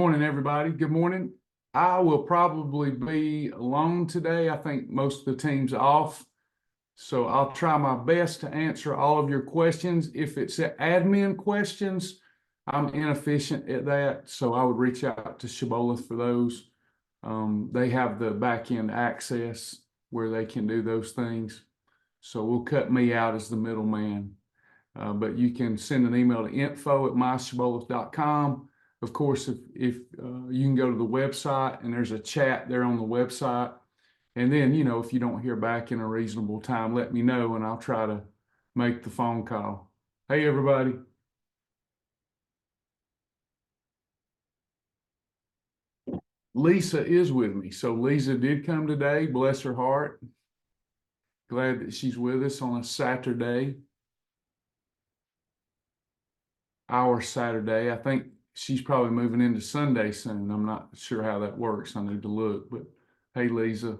Morning, everybody. Good morning. I will probably be alone today. I think most of the team's off. So I'll try my best to answer all of your questions. If it's admin questions, I'm inefficient at that. So I would reach out to Shibboleth for those. They have the back end access where they can do those things. So we'll cut me out as the middleman. But you can send an email to info@myshibboleth.com. Of course, if you can go to the website and there's a chat there on the website. And then, if you don't hear back in a reasonable time, let me know and I'll try to make the phone call. Hey, everybody. Lisa is with me. So Lisa did come today, bless her heart. Glad that she's with us on a Saturday. Our Saturday. I think she's probably moving into Sunday soon. I'm not sure how that works. I need to look, but hey, Lisa.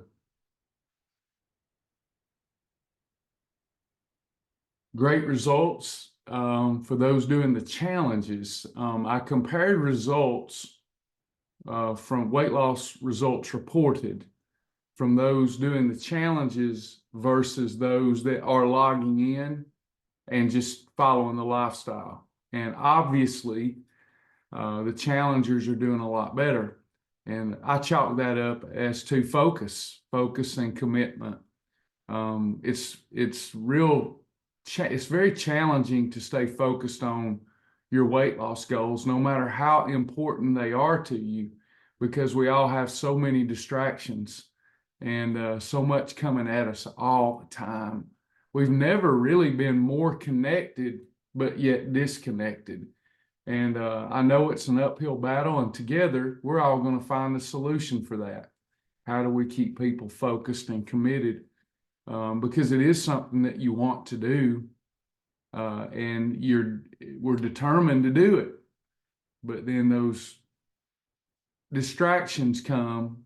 Great results for those doing the challenges. I compared results from weight loss results reported from those doing the challenges versus those that are logging in and just following the lifestyle. And obviously, the challengers are doing a lot better. And I chalk that up as to focus and commitment. It's very challenging to stay focused on your weight loss goals, no matter how important they are to you, because we all have so many distractions and so much coming at us all the time. We've never really been more connected, but yet disconnected. And I know it's an uphill battle, and together we're all going to find the solution for that. How do we keep people focused and committed? Because it is something that you want to do, and we're determined to do it. But then those distractions come,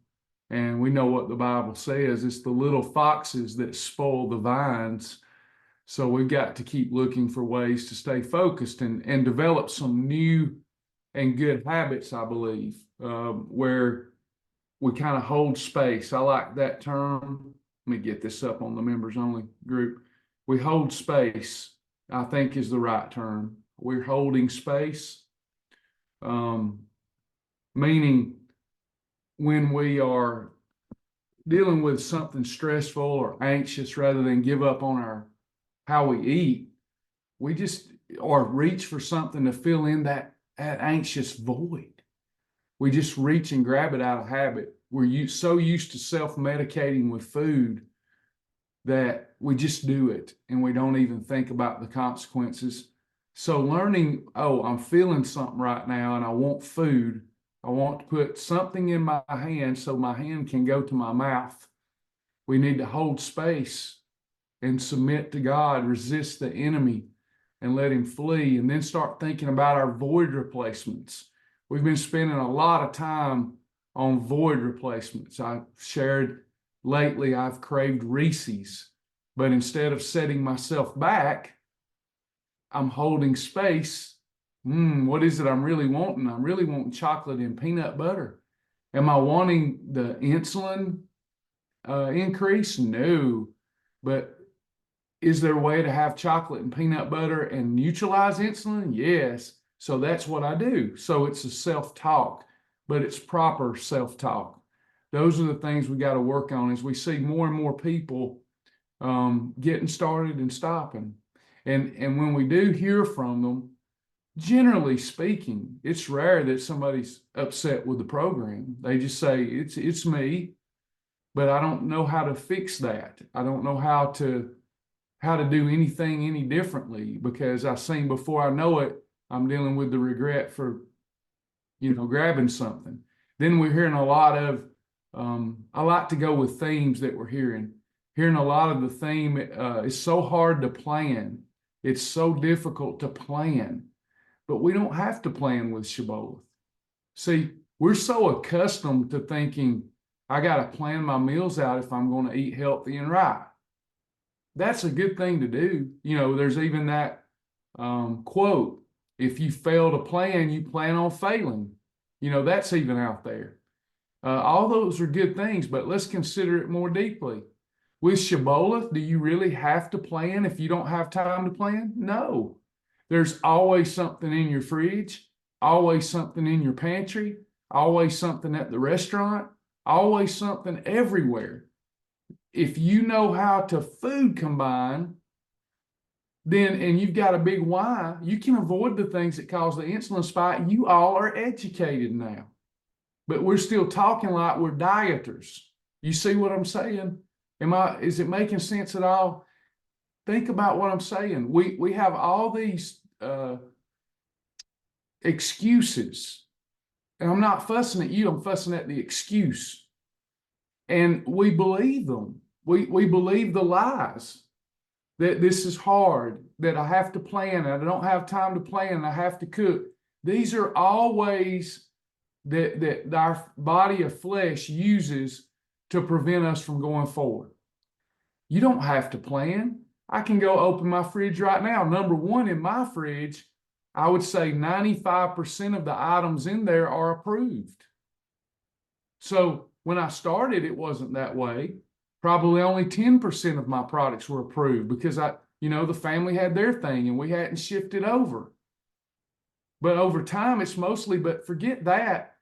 and we know what the Bible says. It's the little foxes that spoil the vines. So we've got to keep looking for ways to stay focused and develop some new and good habits, I believe, where we kind of hold space. I like that term. Let me get this up on the members only group. We hold space, I think is the right term. We're holding space, meaning when we are dealing with something stressful or anxious, rather than give up on how we eat, we just or reach for something to fill in that anxious void. We just reach and grab it out of habit. We're so used to self-medicating with food that we just do it and we don't even think about the consequences. So learning, I'm feeling something right now and I want food. I want to put something in my hand so my hand can go to my mouth. We need to hold space and submit to God, resist the enemy and let him flee, and then start thinking about our void replacements. We've been spending a lot of time on void replacements. I've shared lately, I've craved Reese's, but instead of setting myself back, I'm holding space. What is it I'm really wanting? I'm really wanting chocolate and peanut butter. Am I wanting the insulin increase? No. But is there a way to have chocolate and peanut butter and neutralize insulin? Yes. So that's what I do. So it's a self-talk, but it's proper self-talk. Those are the things we got to work on as we see more and more people getting started and stopping. And when we do hear from them, generally speaking, it's rare that somebody's upset with the program. They just say, it's me, but I don't know how to fix that. I don't know how to do anything any differently, because I've seen before I know it, I'm dealing with the regret for, grabbing something. Then we're hearing a lot of, I like to go with themes that we're hearing a lot of the theme. It's so hard to plan. It's so difficult to plan, but we don't have to plan with Shibboleth. See, we're so accustomed to thinking, I got to plan my meals out if I'm going to eat healthy and right. That's a good thing to do. There's even that quote, if you fail to plan, you plan on failing. That's even out there. All those are good things, but let's consider it more deeply. With Shibboleth, do you really have to plan if you don't have time to plan? No. There's always something in your fridge, always something in your pantry, always something at the restaurant, always something everywhere. If you know how to food combine, then, and you've got a big why, you can avoid the things that cause the insulin spike. You all are educated now, but we're still talking like we're dieters. You see what I'm saying? Is it making sense at all? Think about what I'm saying. We have all these excuses, and I'm not fussing at you, I'm fussing at the excuse. And we believe them. We believe the lies that this is hard, that I have to plan, I don't have time to plan, I have to cook. These are all ways that our body of flesh uses to prevent us from going forward. You don't have to plan. I can go open my fridge right now. Number one, in my fridge, I would say 95% of the items in there are approved. So when I started, it wasn't that way. Probably only 10% of my products were approved because the family had their thing and we hadn't shifted over. But over time, it's mostly, but forget that.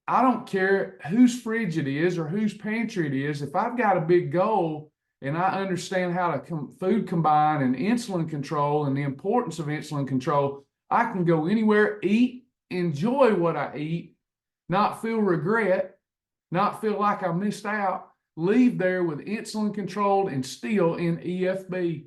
I don't care whose fridge it is or whose pantry it is. If I've got a big goal and I understand how to food combine and insulin control and the importance of insulin control, I can go anywhere, eat, enjoy what I eat, not feel regret, not feel like I missed out, leave there with insulin controlled and still in EFB.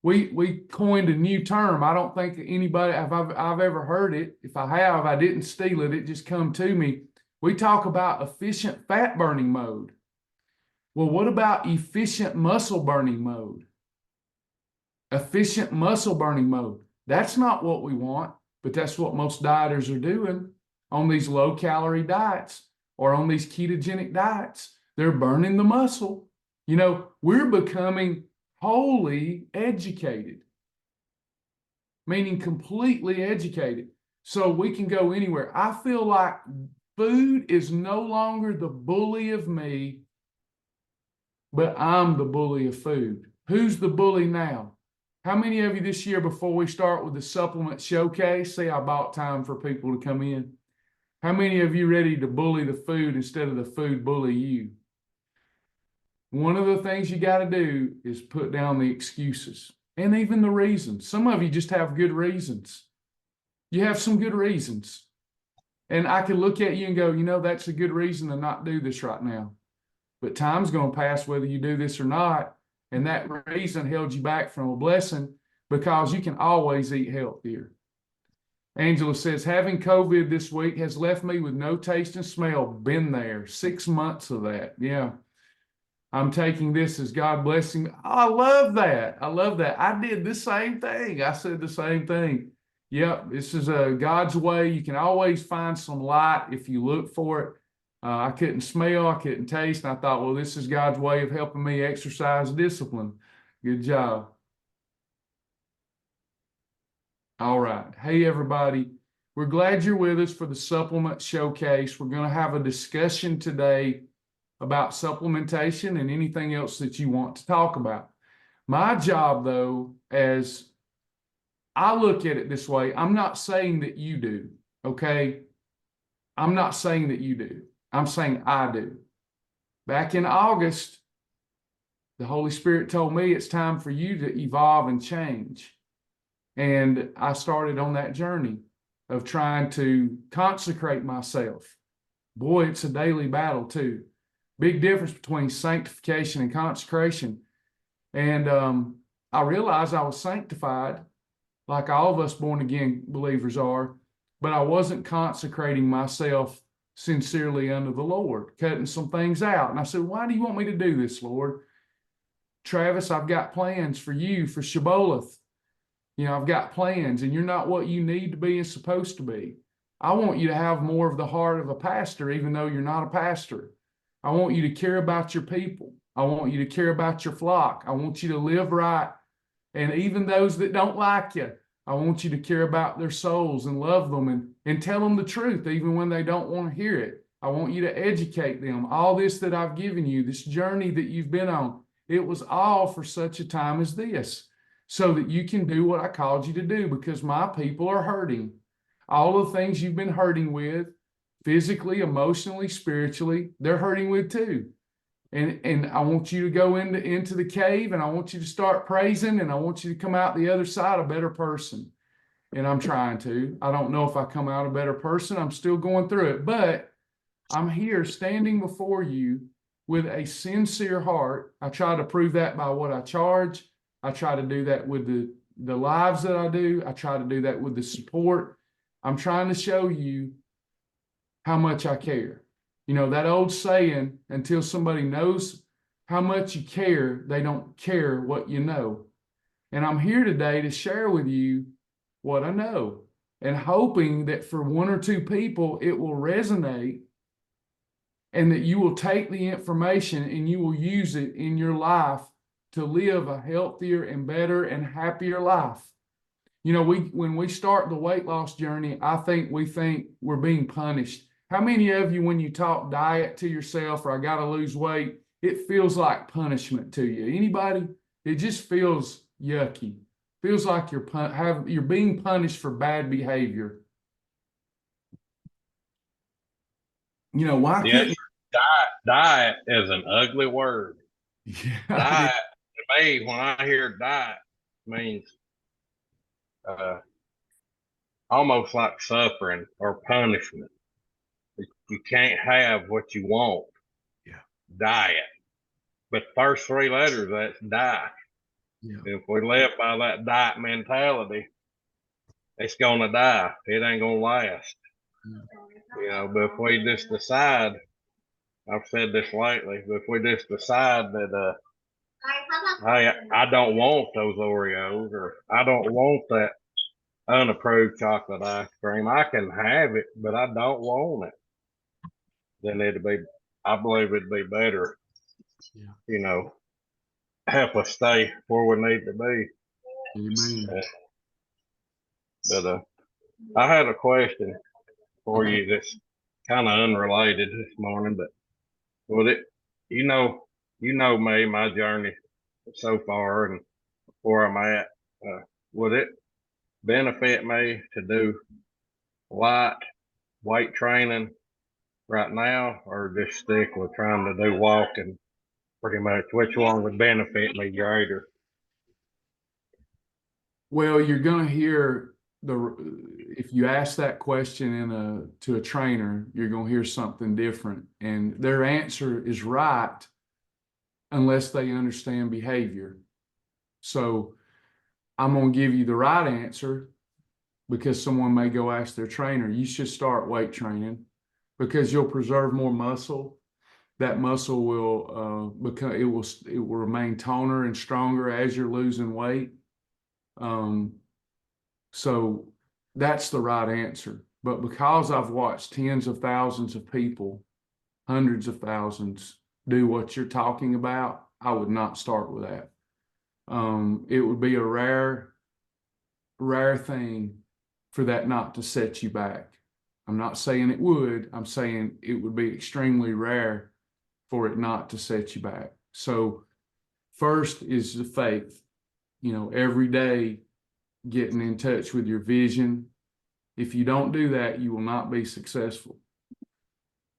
We coined a new term. I don't think anybody, I've ever heard it. If I have, I didn't steal it. It just come to me. We talk about efficient fat burning mode. Well, what about efficient muscle burning mode? Efficient muscle burning mode. That's not what we want, but that's what most dieters are doing on these low calorie diets or on these ketogenic diets. They're burning the muscle. We're becoming wholly educated, meaning completely educated. So we can go anywhere. I feel like food is no longer the bully of me, but I'm the bully of food. Who's the bully now? How many of you this year, before we start with the supplement showcase, see, I bought time for people to come in. How many of you ready to bully the food instead of the food bully you? One of the things you got to do is put down the excuses and even the reasons. Some of you just have good reasons. You have some good reasons. And I could look at you and go, that's a good reason to not do this right now. But time's going to pass whether you do this or not. And that reason held you back from a blessing because you can always eat healthier. Angela says, having COVID this week has left me with no taste and smell. Been there. 6 months of that. Yeah. I'm taking this as God blessing me. Oh, I love that. I love that. I did the same thing. I said the same thing. Yep. This is God's way. You can always find some light if you look for it. I couldn't smell, I couldn't taste. And I thought, well, this is God's way of helping me exercise discipline. Good job. All right. Hey, everybody. We're glad you're with us for the supplement showcase. We're going to have a discussion today about supplementation and anything else that you want to talk about. My job, though, as I look at it this way, I'm not saying that you do, okay? I'm not saying that you do. I'm saying I do. Back in August, the Holy Spirit told me it's time for you to evolve and change. And I started on that journey of trying to consecrate myself. Boy, it's a daily battle too. Big difference between sanctification and consecration. And I realized I was sanctified, like all of us born again believers are, but I wasn't consecrating myself sincerely unto the Lord, cutting some things out. And I said, why do you want me to do this, Lord? Travis, I've got plans for you for Shibboleth. I've got plans, and you're not what you need to be and supposed to be. I want you to have more of the heart of a pastor, even though you're not a pastor. I want you to care about your people. I want you to care about your flock. I want you to live right. And even those that don't like you, I want you to care about their souls and love them and tell them the truth, even when they don't want to hear it. I want you to educate them. All this that I've given you, this journey that you've been on, it was all for such a time as this, so that you can do what I called you to do, because my people are hurting. All the things you've been hurting with, physically, emotionally, spiritually, they're hurting with too. And I want you to go into the cave, and I want you to start praising, and I want you to come out the other side a better person. And I'm trying to. I don't know if I come out a better person. I'm still going through it, but I'm here standing before you with a sincere heart. I try to prove that by what I charge. I try to do that with the lives that I do. I try to do that with the support. I'm trying to show you how much I care. You know, that old saying, until somebody knows how much you care, they don't care what you know. And I'm here today to share with you what I know, and hoping that for one or two people, it will resonate, and that you will take the information and you will use it in your life to live a healthier and better and happier life. You know, when we start the weight loss journey, we think we're being punished. How many of you, when you talk diet to yourself, or I got to lose weight, it feels like punishment to you? Anybody? It just feels yucky. Feels like you're being punished for bad behavior. You know, why Yes, couldn't? diet is an ugly word. Yeah, Diet to me, when I hear diet, means uh, almost like suffering or punishment. You can't have what you want. yeah, Diet, but first three letters, that's die. yeah, If we live by that diet mentality, it's gonna die. It ain't gonna last. yeah. But if we just decide, I've said this lately, but if we just decide that hey, I don't want those Oreos, or I don't want that unapproved chocolate ice cream. I can have it, but I don't want it. Then I believe it'd be better, Yeah. you know, help us stay where we need to be. Amen. Uh, but I had a question for Okay. you that's kind of unrelated this morning, but would it, you know, me, my journey so far and where I'm at, would it benefit me to do light weight training right now, or just stick with trying to do walking? Pretty much, which one would benefit me greater? Well, you're going to hear if you ask that question to a trainer, you're going to hear something different, and their answer is right unless they understand behavior. So I'm going to give you the right answer, because someone may go ask their trainer. You should start weight training, because you'll preserve more muscle. That muscle will it will remain toner and stronger as you're losing weight. So that's the right answer. But because I've watched tens of thousands of people, hundreds of thousands, do what you're talking about, I would not start with that. It would be a rare thing for that not to set you back. I'm not saying it would. I'm saying it would be extremely rare for it not to set you back. So first is the faith. You know, every day getting in touch with your vision. If you don't do that, you will not be successful.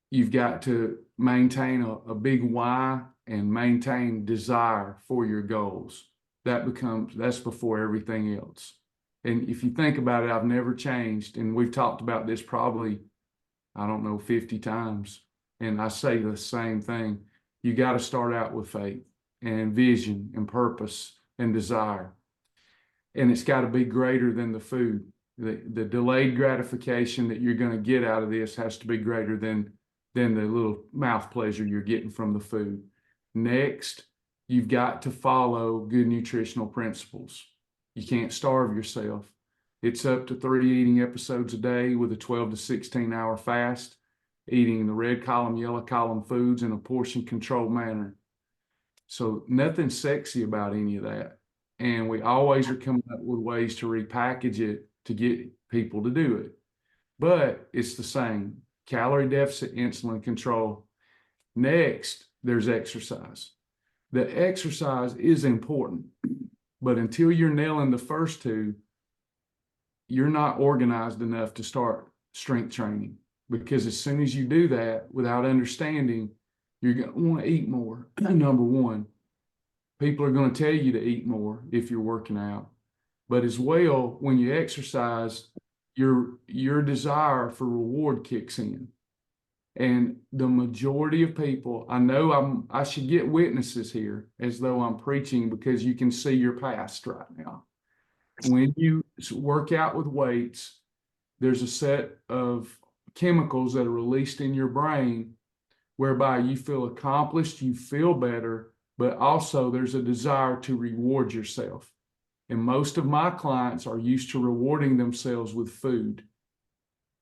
You've got to maintain a big why and maintain desire for your goals. That's before everything else. And if you think about it, I've never changed. And we've talked about this probably, I don't know, 50 times. And I say the same thing. You got to start out with faith and vision and purpose and desire. And it's got to be greater than the food. The delayed gratification that you're going to get out of this has to be greater than the little mouth pleasure you're getting from the food. Next, you've got to follow good nutritional principles. You can't starve yourself. It's up to 3 eating episodes a day with a 12 to 16-hour fast, eating the red column, yellow column foods in a portion controlled manner. So nothing sexy about any of that. And we always are coming up with ways to repackage it to get people to do it. but it's the same. Calorie deficit, insulin control. Next, there's exercise. The exercise is important, but until you're nailing the first two, you're not organized enough to start strength training, because as soon as you do that without understanding, you're going to want to eat more. Number one, people are going to tell you to eat more if you're working out, but as well, when you exercise, your desire for reward kicks in. And the majority of people, I know I should get witnesses here as though I'm preaching, because you can see your past right now. When you work out with weights, there's a set of chemicals that are released in your brain whereby you feel accomplished, you feel better, but also there's a desire to reward yourself. And most of my clients are used to rewarding themselves with food.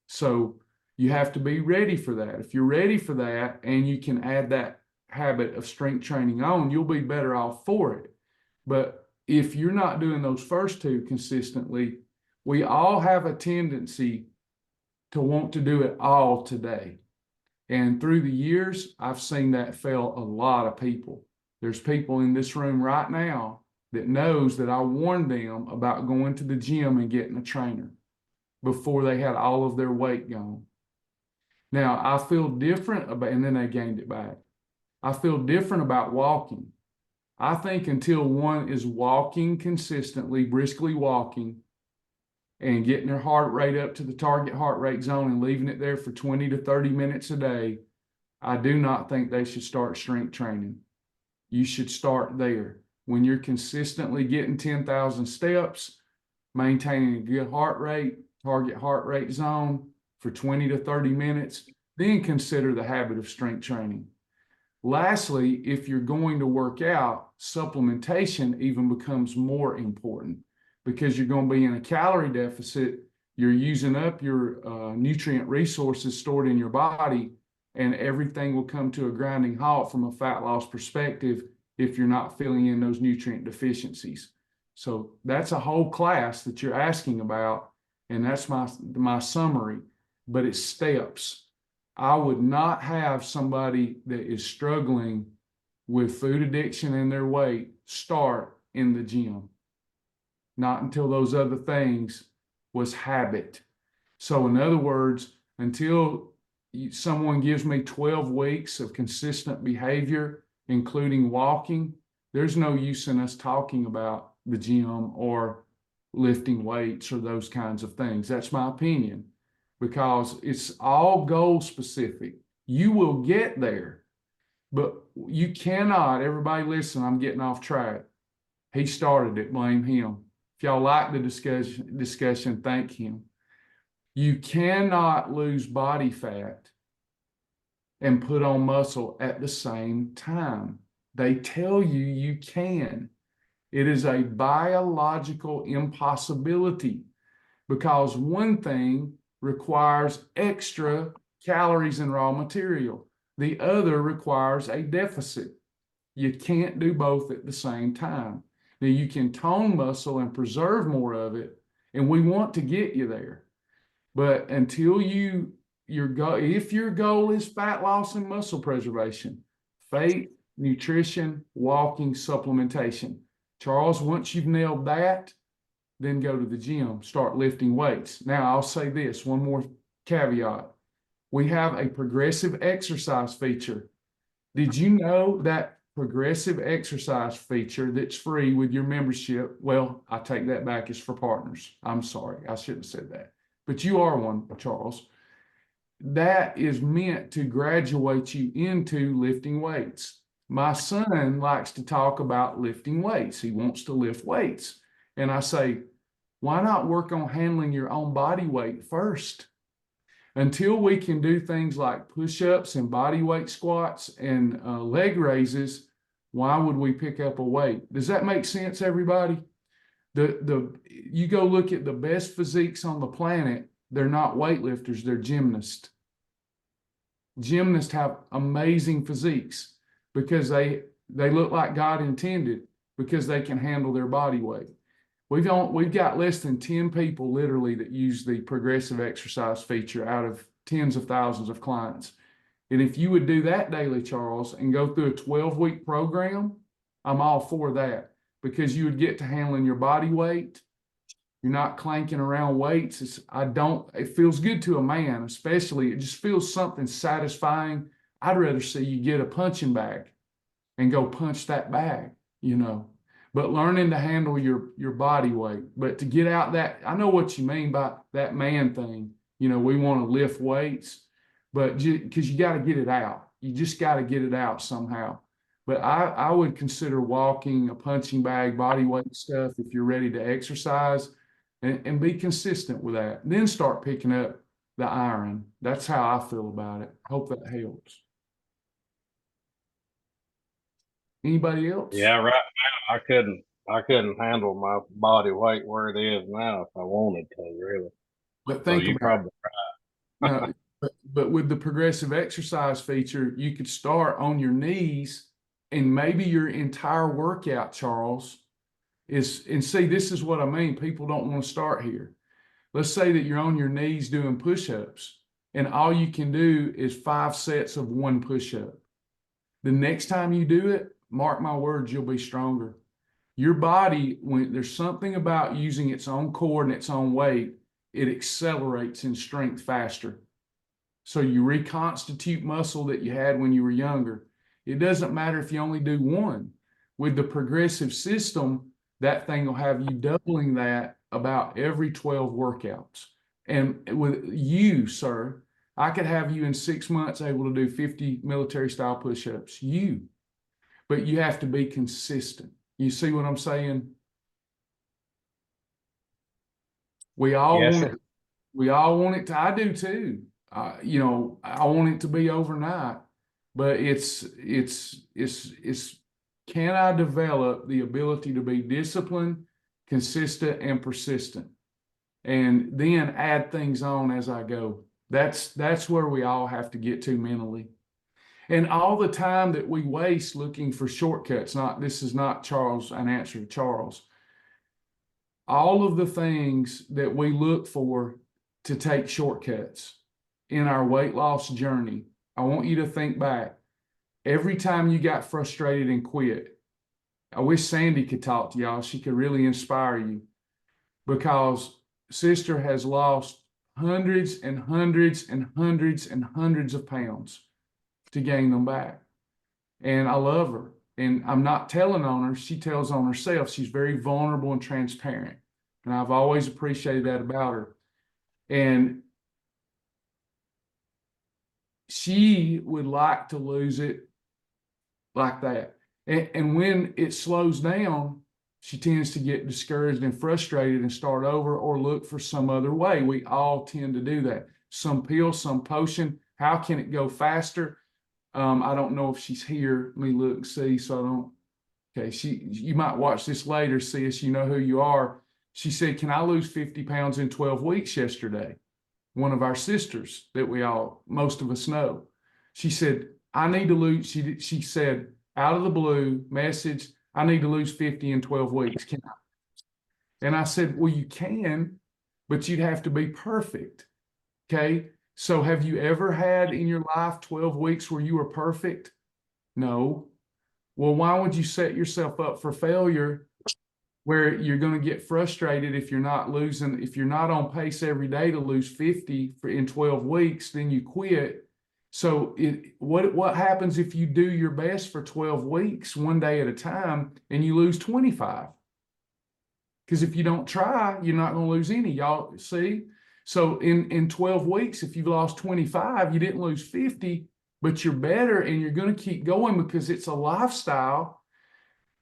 So you have to be ready for that. If you're ready for that and you can add that habit of strength training on, you'll be better off for it. But if you're not doing those first two consistently, we all have a tendency to want to do it all today. And through the years, I've seen that fail a lot of people. There's people in this room right now that knows that I warned them about going to the gym and getting a trainer before they had all of their weight gone. Now, I feel different about, and then they gained it back. I feel different about walking. I think until one is walking consistently, briskly walking, and getting their heart rate up to the target heart rate zone and leaving it there for 20 to 30 minutes a day, I do not think they should start strength training. You should start there. When you're consistently getting 10,000 steps, maintaining a good heart rate, target heart rate zone for 20 to 30 minutes, then consider the habit of strength training. Lastly, if you're going to work out, supplementation even becomes more important, because you're going to be in a calorie deficit. You're using up your nutrient resources stored in your body, and everything will come to a grinding halt from a fat loss perspective if you're not filling in those nutrient deficiencies. So that's a whole class that you're asking about, and that's my summary, but it's steps. I would not have somebody that is struggling with food addiction and their weight start in the gym. Not until those other things was habit. So in other words, until someone gives me 12 weeks of consistent behavior, including walking, there's no use in us talking about the gym or lifting weights or those kinds of things. That's my opinion, because it's all goal specific. You will get there, but you cannot, everybody listen, I'm getting off track. He started it, blame him. If y'all like the discussion, thank him. You cannot lose body fat and put on muscle at the same time. They tell you you can. It is a biological impossibility, because one thing requires extra calories and raw material. The other requires a deficit. You can't do both at the same time. Now, you can tone muscle and preserve more of it, and we want to get you there. But until if your goal is fat loss and muscle preservation, faith, nutrition, walking, supplementation. Charles, once you've nailed that, then go to the gym, start lifting weights. Now, I'll say this, one more caveat. We have a progressive exercise feature. Did you know that progressive exercise feature that's free with your membership? Well, I take that back, it's for partners. I'm sorry, I shouldn't have said that. But you are one, Charles. That is meant to graduate you into lifting weights. My son likes to talk about lifting weights. He wants to lift weights. And I say, why not work on handling your own body weight first? Until we can do things like push-ups and body weight squats and leg raises, why would we pick up a weight? Does that make sense, everybody? You go look at the best physiques on the planet, they're not weightlifters, they're gymnasts. Gymnasts have amazing physiques because they look like God intended, because they can handle their body weight. We've got less than 10 people literally that use the progressive exercise feature out of tens of thousands of clients. And if you would do that daily, Charles, and go through a 12-week program, I'm all for that, because you would get to handling your body weight. You're not clanking around weights. It feels good to a man, especially. It just feels something satisfying. I'd rather see you get a punching bag and go punch that bag, you know. But learning to handle your body weight. But to get out that, I know what you mean by that man thing. You know, we want to lift weights, but because you got to get it out. You just got to get it out somehow. But I would consider walking, a punching bag, body weight stuff if you're ready to exercise, and be consistent with that. Then start picking up the iron. That's how I feel about it. Hope that helps. Anybody else? Yeah, right now I couldn't handle my body weight where it is now if I wanted to, really. But So think you about it. probably Now, but with the progressive exercise feature, you could start on your knees, and maybe your entire workout, Charles, and see, this is what I mean. People don't want to start here. Let's say that you're on your knees doing push-ups, and all you can do is 5 sets of one push-up. The next time you do it, mark my words, you'll be stronger. Your body, when there's something about using its own core and its own weight, it accelerates in strength faster. So you reconstitute muscle that you had when you were younger. It doesn't matter if you only do one. With the progressive system, that thing will have you doubling that about every 12 workouts. And with you, sir, I could have you in 6 months able to do 50 military style push-ups. But you have to be consistent. You see what I'm saying? We all yes, want sir. it. We all want it to. I do too. You know, I want it to be overnight, but it's. Can I develop the ability to be disciplined, consistent, and persistent, and then add things on as I go? That's where we all have to get to mentally. And all the time that we waste looking for shortcuts. This is not Charles, an answer to Charles. All of the things that we look for to take shortcuts in our weight loss journey, I want you to think back. Every time you got frustrated and quit, I wish Sandy could talk to y'all. She could really inspire you, because sister has lost hundreds and hundreds and hundreds and hundreds of pounds to gain them back. And I love her. And I'm not telling on her. She tells on herself. She's very vulnerable and transparent. And I've always appreciated that about her. And she would like to lose it like that. And when it slows down, she tends to get discouraged and frustrated and start over or look for some other way. We all tend to do that. Some pill, some potion. How can it go faster? I don't know if she's here. Let me look and see so I don't. Okay, you might watch this later, sis. You know who you are. She said, "Can I lose 50 pounds in 12 weeks yesterday?" One of our sisters that most of us know. She said, "I need to lose." She said, out of the blue message, "I need to lose 50 in 12 weeks. Can I?" And I said, "Well, you can, but you'd have to be perfect." Okay. So have you ever had in your life 12 weeks where you were perfect? No. Well, why would you set yourself up for failure where you're going to get frustrated if you're not on pace every day to lose 50 in 12 weeks, then you quit. So what happens if you do your best for 12 weeks, one day at a time, and you lose 25? Because if you don't try, you're not going to lose any. Y'all see? So in 12 weeks, if you've lost 25, you didn't lose 50, but you're better and you're going to keep going because it's a lifestyle.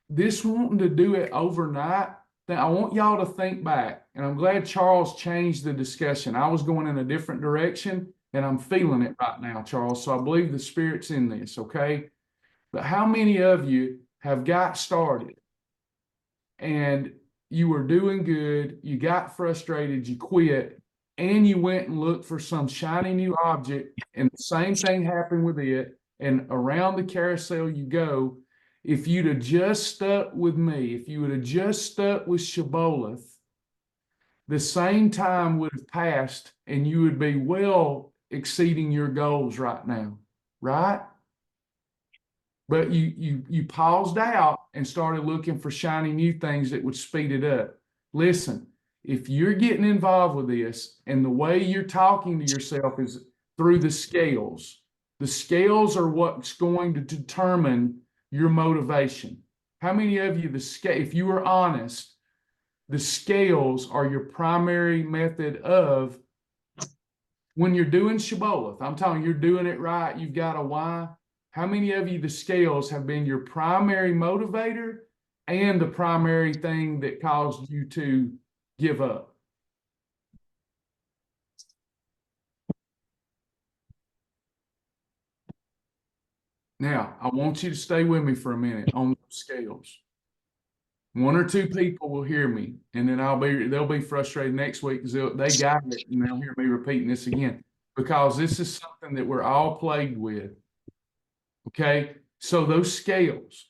This wanting to do it overnight, I want y'all to think back, and I'm glad Charles changed the discussion. I was going in a different direction, and I'm feeling it right now, Charles. So I believe the Spirit's in this, okay? But how many of you have got started and you were doing good, you got frustrated, you quit, and you went and looked for some shiny new object, and the same thing happened with it, and around the carousel you go? if you'd have just stuck with me, if you would have just stuck with Shibboleth, the same time would have passed and you would be well exceeding your goals right now, right? But you paused out and started looking for shiny new things that would speed it up. Listen, if you're getting involved with this and the way you're talking to yourself is through the scales are what's going to determine your motivation. How many of you, if you are honest, the scales are your primary method of when you're doing Shibboleth? I'm telling you, you're doing it right. You've got a why. How many of you, the scales have been your primary motivator and the primary thing that caused you to give up? Now, I want you to stay with me for a minute on those scales. One or two people will hear me, and then they'll be frustrated next week because they got it, and they'll hear me repeating this again, because this is something that we're all plagued with. Okay, so those scales.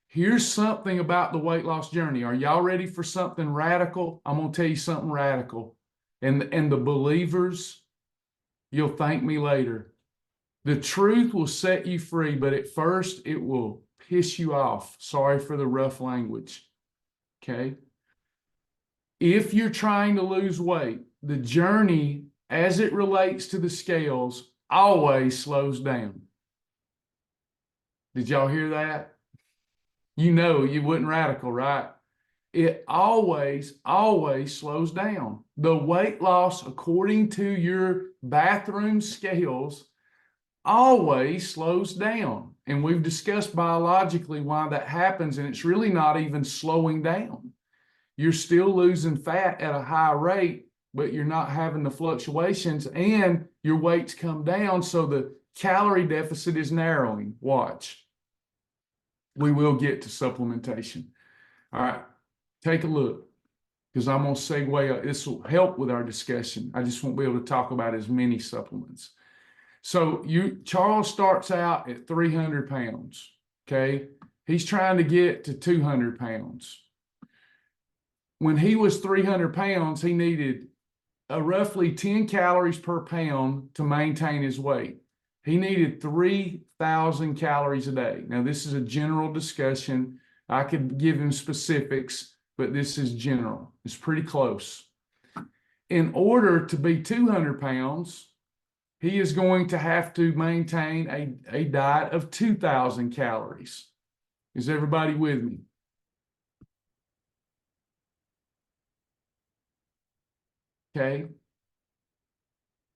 Here's something about the weight loss journey. Are y'all ready for something radical? I'm going to tell you something radical. And the believers, you'll thank me later. The truth will set you free, but at first it will piss you off. Sorry for the rough language. Okay? If you're trying to lose weight, the journey as it relates to the scales always slows down. Did y'all hear that? You know, you wasn't radical, right? It always slows down. The weight loss, according to your bathroom scales, always slows down. And we've discussed biologically why that happens, and it's really not even slowing down. You're still losing fat at a high rate, but you're not having the fluctuations, and your weight's come down, so the calorie deficit is narrowing. Watch. We will get to supplementation. All right, take a look, because I'm going to segue. This will help with our discussion. I just won't be able to talk about as many supplements. So Charles starts out at 300 pounds, okay? He's trying to get to 200 pounds. When he was 300 pounds, he needed roughly 10 calories per pound to maintain his weight. He needed 3,000 calories a day. Now, this is a general discussion. I could give him specifics, but this is general. It's pretty close. In order to be 200 pounds, he is going to have to maintain a diet of 2,000 calories. Is everybody with me? Okay.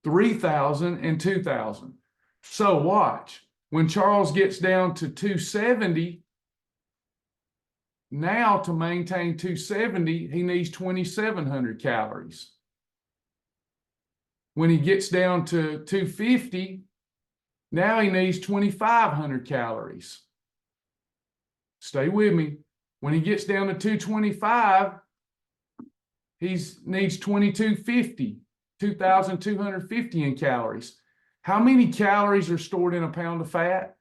3,000 and 2,000. So watch. When Charles gets down to 270, now to maintain 270, he needs 2,700 calories. When he gets down to 250, now he needs 2,500 calories. Stay with me. When he gets down to 225, he needs 2,250, 2,250 in calories. How many calories are stored in a pound of fat?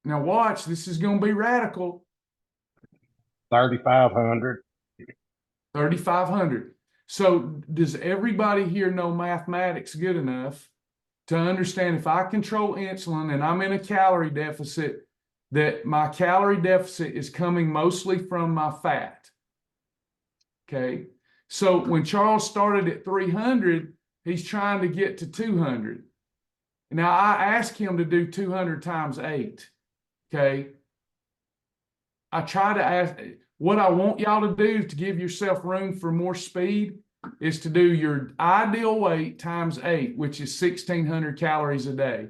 Now watch, this is going to be radical. 3,500. 3,500. So does everybody here know mathematics good enough to understand if I control insulin and I'm in a calorie deficit, that my calorie deficit is coming mostly from my fat? Okay. So when Charles started at 300, he's trying to get to 200. Now I asked him to do 200 times 8. Okay. I try to ask, what I want y'all to do to give yourself room for more speed is to do your ideal weight times 8, which is 1,600 calories a day.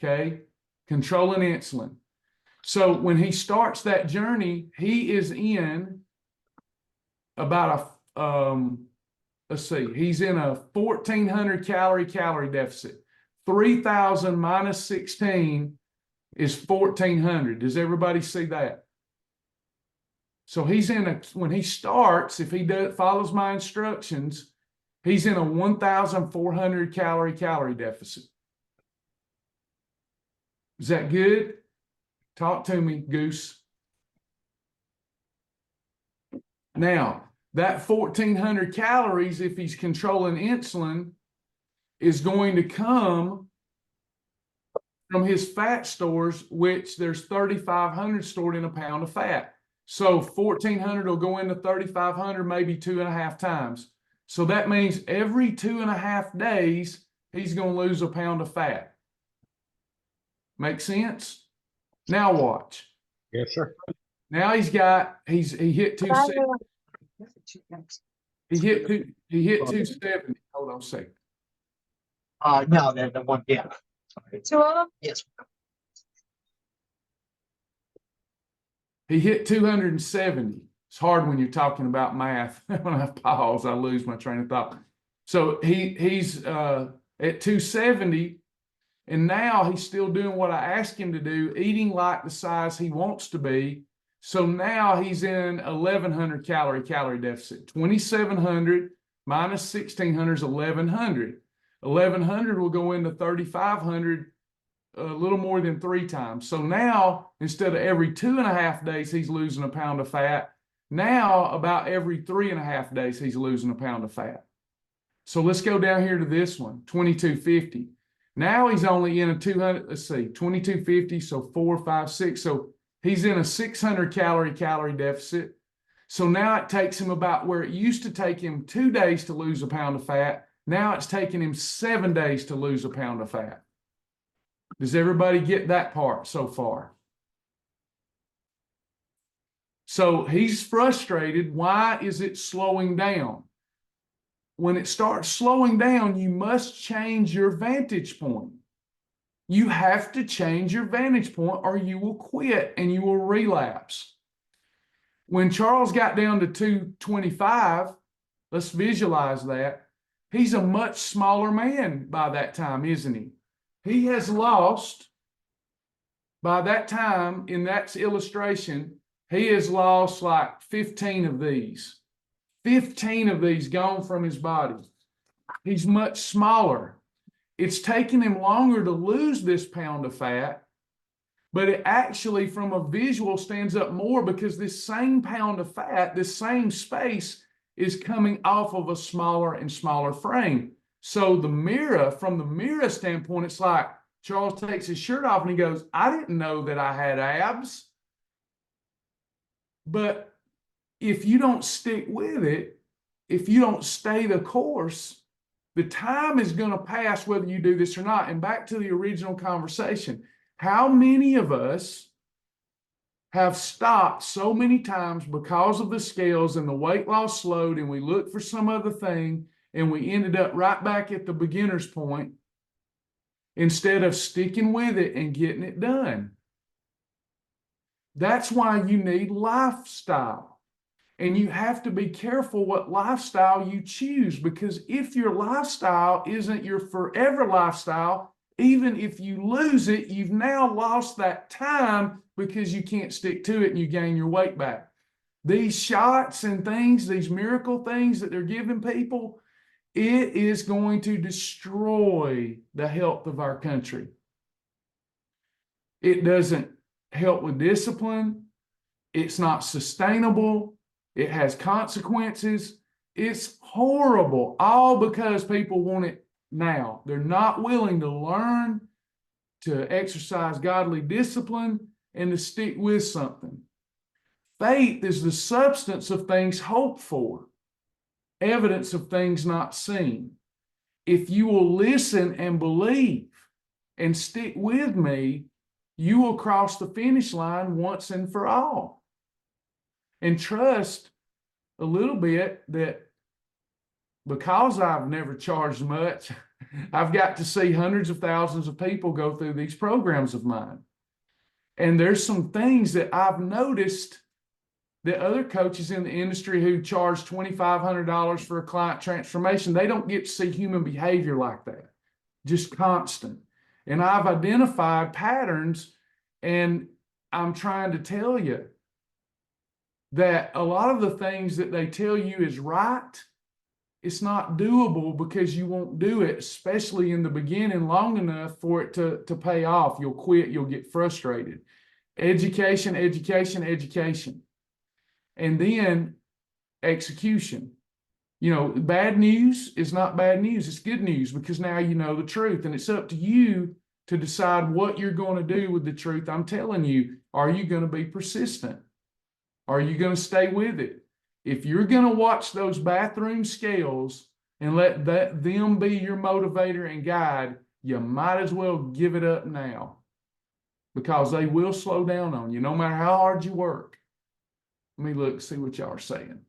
Okay. Controlling insulin. So when he starts that journey, he is in about let's see, he's in a 1,400 calorie deficit. 3,000 minus 16 is 1,400. Does everybody see that? So he's when he starts, if he follows my instructions, he's in a 1,400 calorie deficit. Is that good? Talk to me, Goose. Now, that 1,400 calories, if he's controlling insulin, is going to come from his fat stores, which there's 3,500 stored in a pound of fat. So 1,400 will go into 3,500 maybe 2.5 times. So that means every 2.5 days, he's going to lose a pound of fat. Make sense? Now watch. Yes, sir. Now he hit 270. He hit 270. Hold on a second. No, the one, yeah. Two of them? Yes. He hit 270. It's hard when you're talking about math. When I pause, I lose my train of thought. So he's at 270, and now he's still doing what I asked him to do, eating like the size he wants to be. So now he's in 1,100 calorie deficit. 2,700 minus 1,600 is 1,100. 1,100 will go into 3,500 a little more than 3 times. So now, instead of every 2.5 days, he's losing a pound of fat. Now, about every 3.5 days, he's losing a pound of fat. So let's go down here to this one, 2,250. Now he's only in a 200, let's see, 2,250, so 4, 5, 6. So he's in a 600 calorie deficit. So now it takes him about where it used to take him 2 days to lose a pound of fat. Now it's taking him 7 days to lose a pound of fat. Does everybody get that part so far? So he's frustrated. Why is it slowing down? When it starts slowing down, you must change your vantage point. You have to change your vantage point or you will quit and you will relapse. When Charles got down to 225, let's visualize that. He's a much smaller man by that time, isn't he? He has lost, by that time, in that illustration, he has lost like 15 of these. 15 of these gone from his body. He's much smaller. It's taken him longer to lose this pound of fat, but it actually, from a visual, stands up more because this same pound of fat, this same space, is coming off of a smaller and smaller frame. So from the mirror standpoint, it's like Charles takes his shirt off and he goes, I didn't know that I had abs. But if you don't stick with it, if you don't stay the course, the time is going to pass whether you do this or not. And back to the original conversation, how many of us have stopped so many times because of the scales and the weight loss slowed and we looked for some other thing and we ended up right back at the beginner's point instead of sticking with it and getting it done? That's why you need lifestyle. And you have to be careful what lifestyle you choose, because if your lifestyle isn't your forever lifestyle, even if you lose it, you've now lost that time because you can't stick to it and you gain your weight back. These shots and things, these miracle things that they're giving people, it is going to destroy the health of our country. It doesn't help with discipline. It's not sustainable. It has consequences. It's horrible, all because people want it now. They're not willing to learn to exercise godly discipline and to stick with something. Faith is the substance of things hoped for, evidence of things not seen. If you will listen and believe and stick with me, you will cross the finish line once and for all. And trust a little bit that because I've never charged much, I've got to see hundreds of thousands of people go through these programs of mine. And there's some things that I've noticed that other coaches in the industry who charge $2,500 for a client transformation, they don't get to see human behavior like that, just constant. And I've identified patterns, and I'm trying to tell you that a lot of the things that they tell you is right, it's not doable because you won't do it, especially in the beginning, long enough for it to pay off. You'll quit, you'll get frustrated. education, education, education, and then execution. You know, bad news is not bad news. It's good news because now you know the truth, and it's up to you to decide what you're going to do with the truth I'm telling you. Are you going to be persistent? Are you going to stay with it? If you're going to watch those bathroom scales and let them be your motivator and guide, you might as well give it up now, because they will slow down on you no matter how hard you work. Let me look, see what y'all are saying.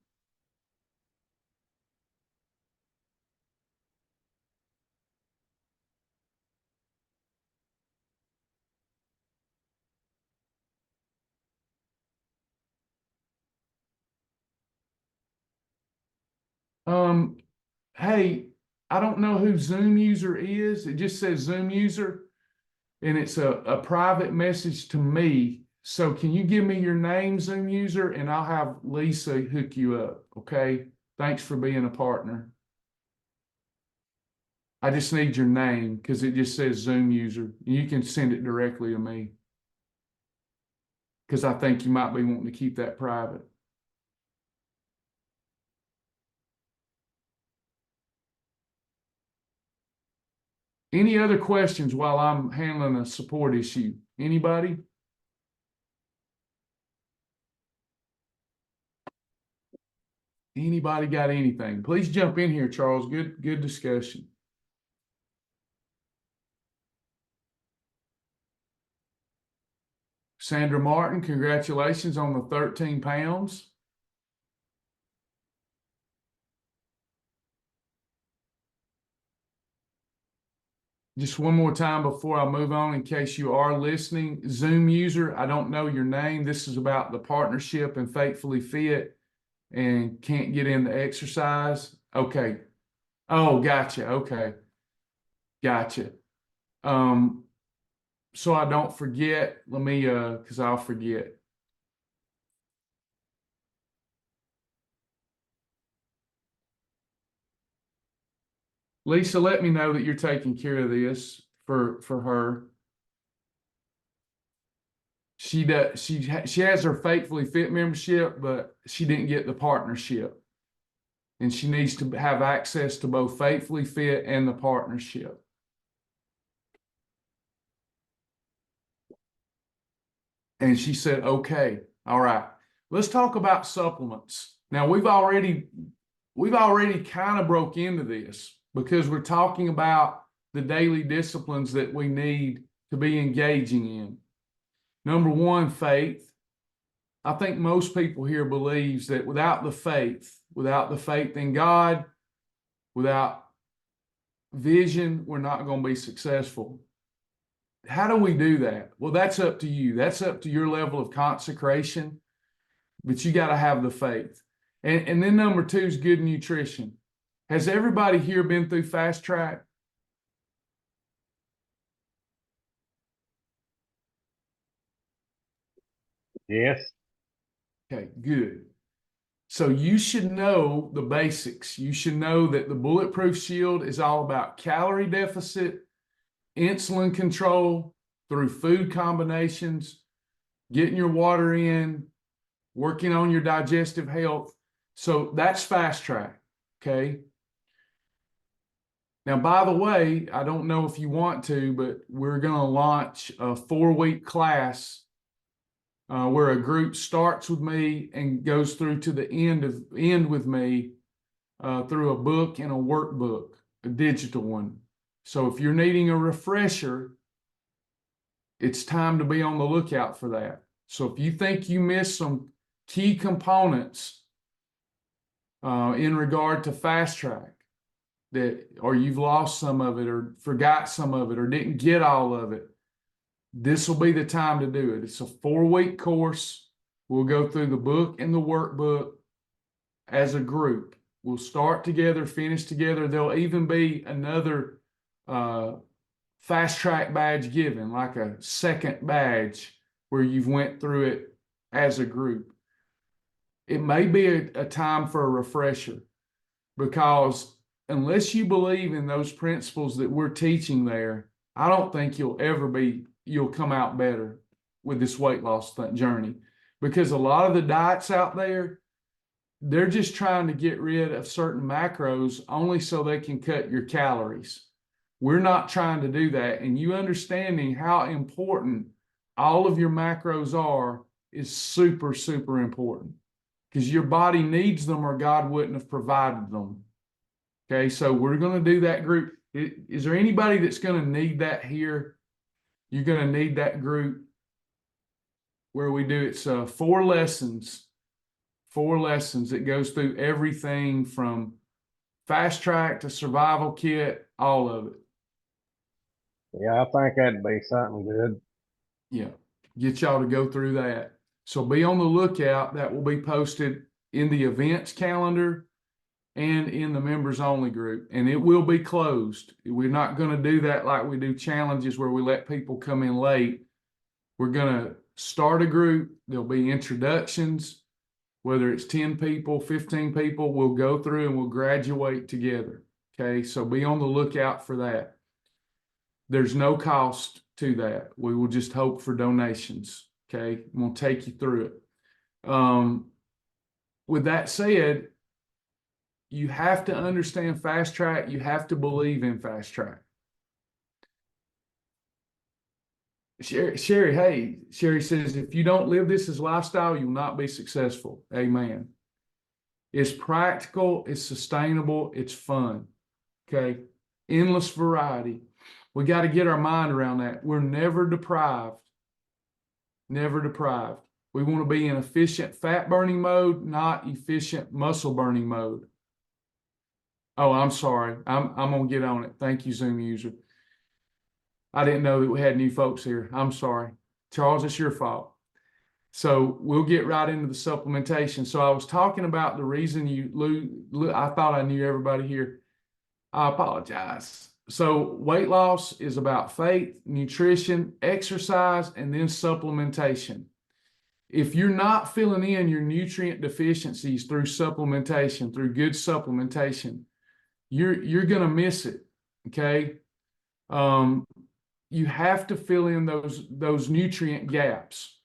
Hey, I don't know who Zoom user is. It just says Zoom user, and it's a private message to me. So can you give me your name, Zoom user, and I'll have Lisa hook you up, okay? Thanks for being a partner. I just need your name because it just says Zoom user. You can send it directly to me because I think you might be wanting to keep that private. Any other questions while I'm handling a support issue? Anybody? Anybody got anything? Please jump in here, Charles. Good discussion. Sandra Martin, congratulations on the 13 pounds. Just one more time before I move on, in case you are listening, Zoom user, I don't know your name. This is about the partnership and Faithfully Fit and can't get into exercise. Okay. Oh, gotcha. Okay. Gotcha. So I don't forget, let me, because I'll forget. Lisa, let me know that you're taking care of this for her. She does. She has her Faithfully Fit membership, but she didn't get the partnership, and she needs to have access to both Faithfully Fit and the partnership. And she said, "Okay, all right. Let's talk about supplements." Now we've already kind of broke into this because we're talking about the daily disciplines that we need to be engaging in. Number one, faith. I think most people here believes that without the faith in God, without vision, we're not going to be successful. How do we do that? Well, that's up to you. That's up to your level of consecration, but you got to have the faith. And then number two is good nutrition. Has everybody here been through Fast Track? Yes. Okay, good. So you should know the basics. You should know that the Bulletproof Shield is all about calorie deficit, insulin control through food combinations, getting your water in, working on your digestive health. So that's Fast Track, okay? Now, by the way, I don't know if you want to, but we're going to launch a 4-week class where a group starts with me and goes through to the end with me through a book and a workbook, a digital one. So if you're needing a refresher, it's time to be on the lookout for that. So if you think you missed some key components in regard to Fast Track, or you've lost some of it or forgot some of it or didn't get all of it, this will be the time to do it. It's a 4-week course. We'll go through the book and the workbook as a group. We'll start together, finish together. There'll even be another Fast Track badge given, like a second badge where you've went through it as a group. It may be a time for a refresher, because unless you believe in those principles that we're teaching there, I don't think you'll come out better with this weight loss journey, because a lot of the diets out there, they're just trying to get rid of certain macros only so they can cut your calories. We're not trying to do that. And you understanding how important all of your macros are is super, super important, because your body needs them or God wouldn't have provided them. Okay, so we're going to do that group. Is there anybody that's going to need that here? You're going to need that group where we do, it's 4 lessons. 4 lessons that goes through everything from fast track to survival kit, all of it. Yeah, I think that'd be something good. Yeah, get y'all to go through that. So be on the lookout. That will be posted in the events calendar and in the members only group, and it will be closed. We're not going to do that like we do challenges where we let people come in late. We're going to start a group. There'll be introductions, whether it's 10 people, 15 people, we'll go through and we'll graduate together. Okay, so be on the lookout for that. There's no cost to that. We will just hope for donations. Okay, we'll take you through it. With that said, you have to understand fast track. You have to believe in fast track. Sherry, hey, Sherry says, if you don't live this as lifestyle, you'll not be successful. Amen. It's practical, it's sustainable, it's fun. Okay. Endless variety. We got to get our mind around that. We're never deprived. Never deprived. We want to be in efficient fat burning mode, not efficient muscle burning mode. Oh, I'm sorry. I'm going to get on it. Thank you, Zoom user. I didn't know that we had new folks here. I'm sorry. Charles, it's your fault. So we'll get right into the supplementation. So I was talking about the reason you lose. I thought I knew everybody here. I apologize. So weight loss is about faith, nutrition, exercise, and then supplementation. If you're not filling in your nutrient deficiencies through supplementation, through good supplementation, you're going to miss it. Okay. You have to fill in those nutrient gaps.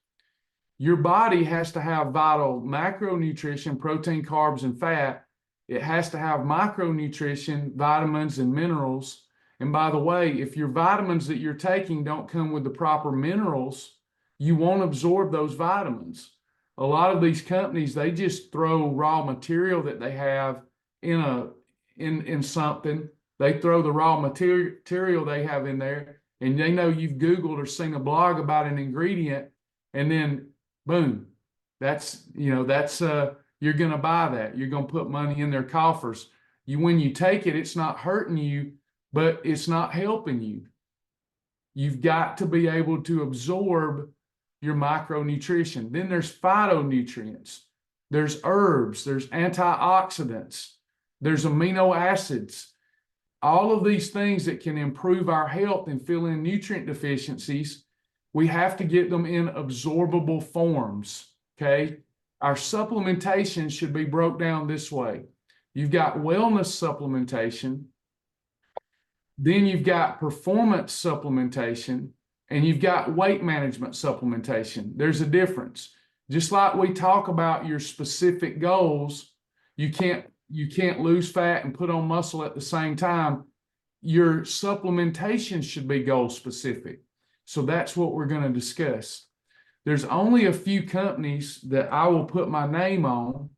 Your body has to have vital macronutrition, protein, carbs, and fat. It has to have micronutrition, vitamins and minerals. And by the way, if your vitamins that you're taking don't come with the proper minerals, you won't absorb those vitamins. A lot of these companies, they just throw raw material that they have in something. They throw the raw material they have in there, and they know you've Googled or seen a blog about an ingredient, and then boom, you're going to buy that. You're going to put money in their coffers. When you take it, it's not hurting you, but it's not helping you. You've got to be able to absorb your micronutrition. Then there's phytonutrients. There's herbs. There's antioxidants. There's amino acids. All of these things that can improve our health and fill in nutrient deficiencies, we have to get them in absorbable forms. Okay. Our supplementation should be broke down this way. You've got wellness supplementation, then you've got performance supplementation, and you've got weight management supplementation. There's a difference. Just like we talk about your specific goals, you can't lose fat and put on muscle at the same time. Your supplementation should be goal specific. So that's what we're going to discuss. There's only a few companies that I will put my name on.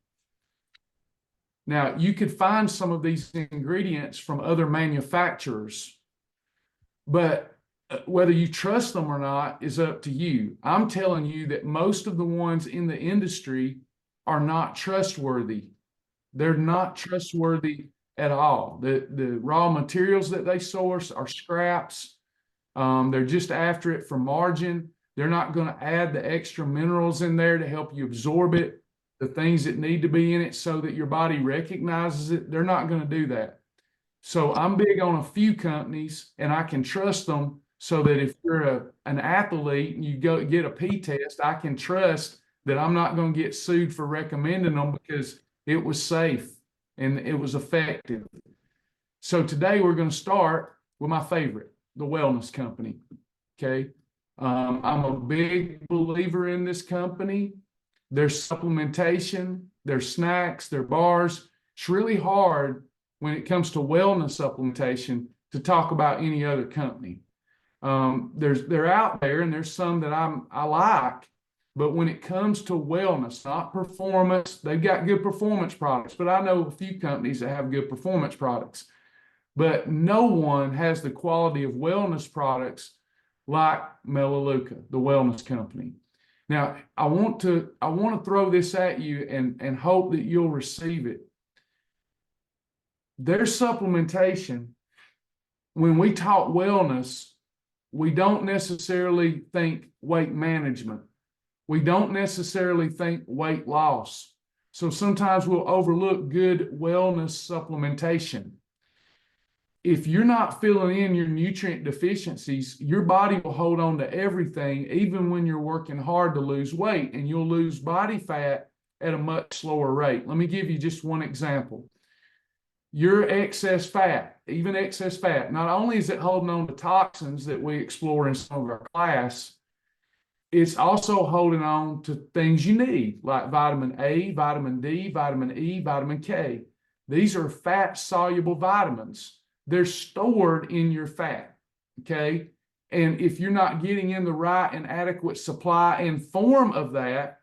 Now, you could find some of these ingredients from other manufacturers, but whether you trust them or not is up to you. I'm telling you that most of the ones in the industry are not trustworthy. They're not trustworthy at all. The raw materials that they source are scraps. They're just after it for margin. They're not going to add the extra minerals in there to help you absorb it, the things that need to be in it so that your body recognizes it. They're not going to do that. So I'm big on a few companies, and I can trust them so that if you're an athlete and you go get a P test, I can trust that I'm not going to get sued for recommending them because it was safe and it was effective. So today we're going to start with my favorite, the wellness company. Okay. I'm a big believer in this company. Their supplementation, their snacks, their bars. It's really hard when it comes to wellness supplementation to talk about any other company. They're out there, and there's some that I like, but when it comes to wellness, not performance, they've got good performance products. But I know a few companies that have good performance products, but no one has the quality of wellness products like Melaleuca, the wellness company. Now, I want to throw this at you and hope that you'll receive it. Their supplementation, when we talk wellness, we don't necessarily think weight management. We don't necessarily think weight loss. So sometimes we'll overlook good wellness supplementation. If you're not filling in your nutrient deficiencies, your body will hold on to everything, even when you're working hard to lose weight, and you'll lose body fat at a much slower rate. Let me give you just one example. Your excess fat, even excess fat, not only is it holding on to toxins that we explore in some of our class, it's also holding on to things you need, like vitamin A, vitamin D, vitamin E, vitamin K. These are fat-soluble vitamins. They're stored in your fat, okay? And if you're not getting in the right and adequate supply and form of that,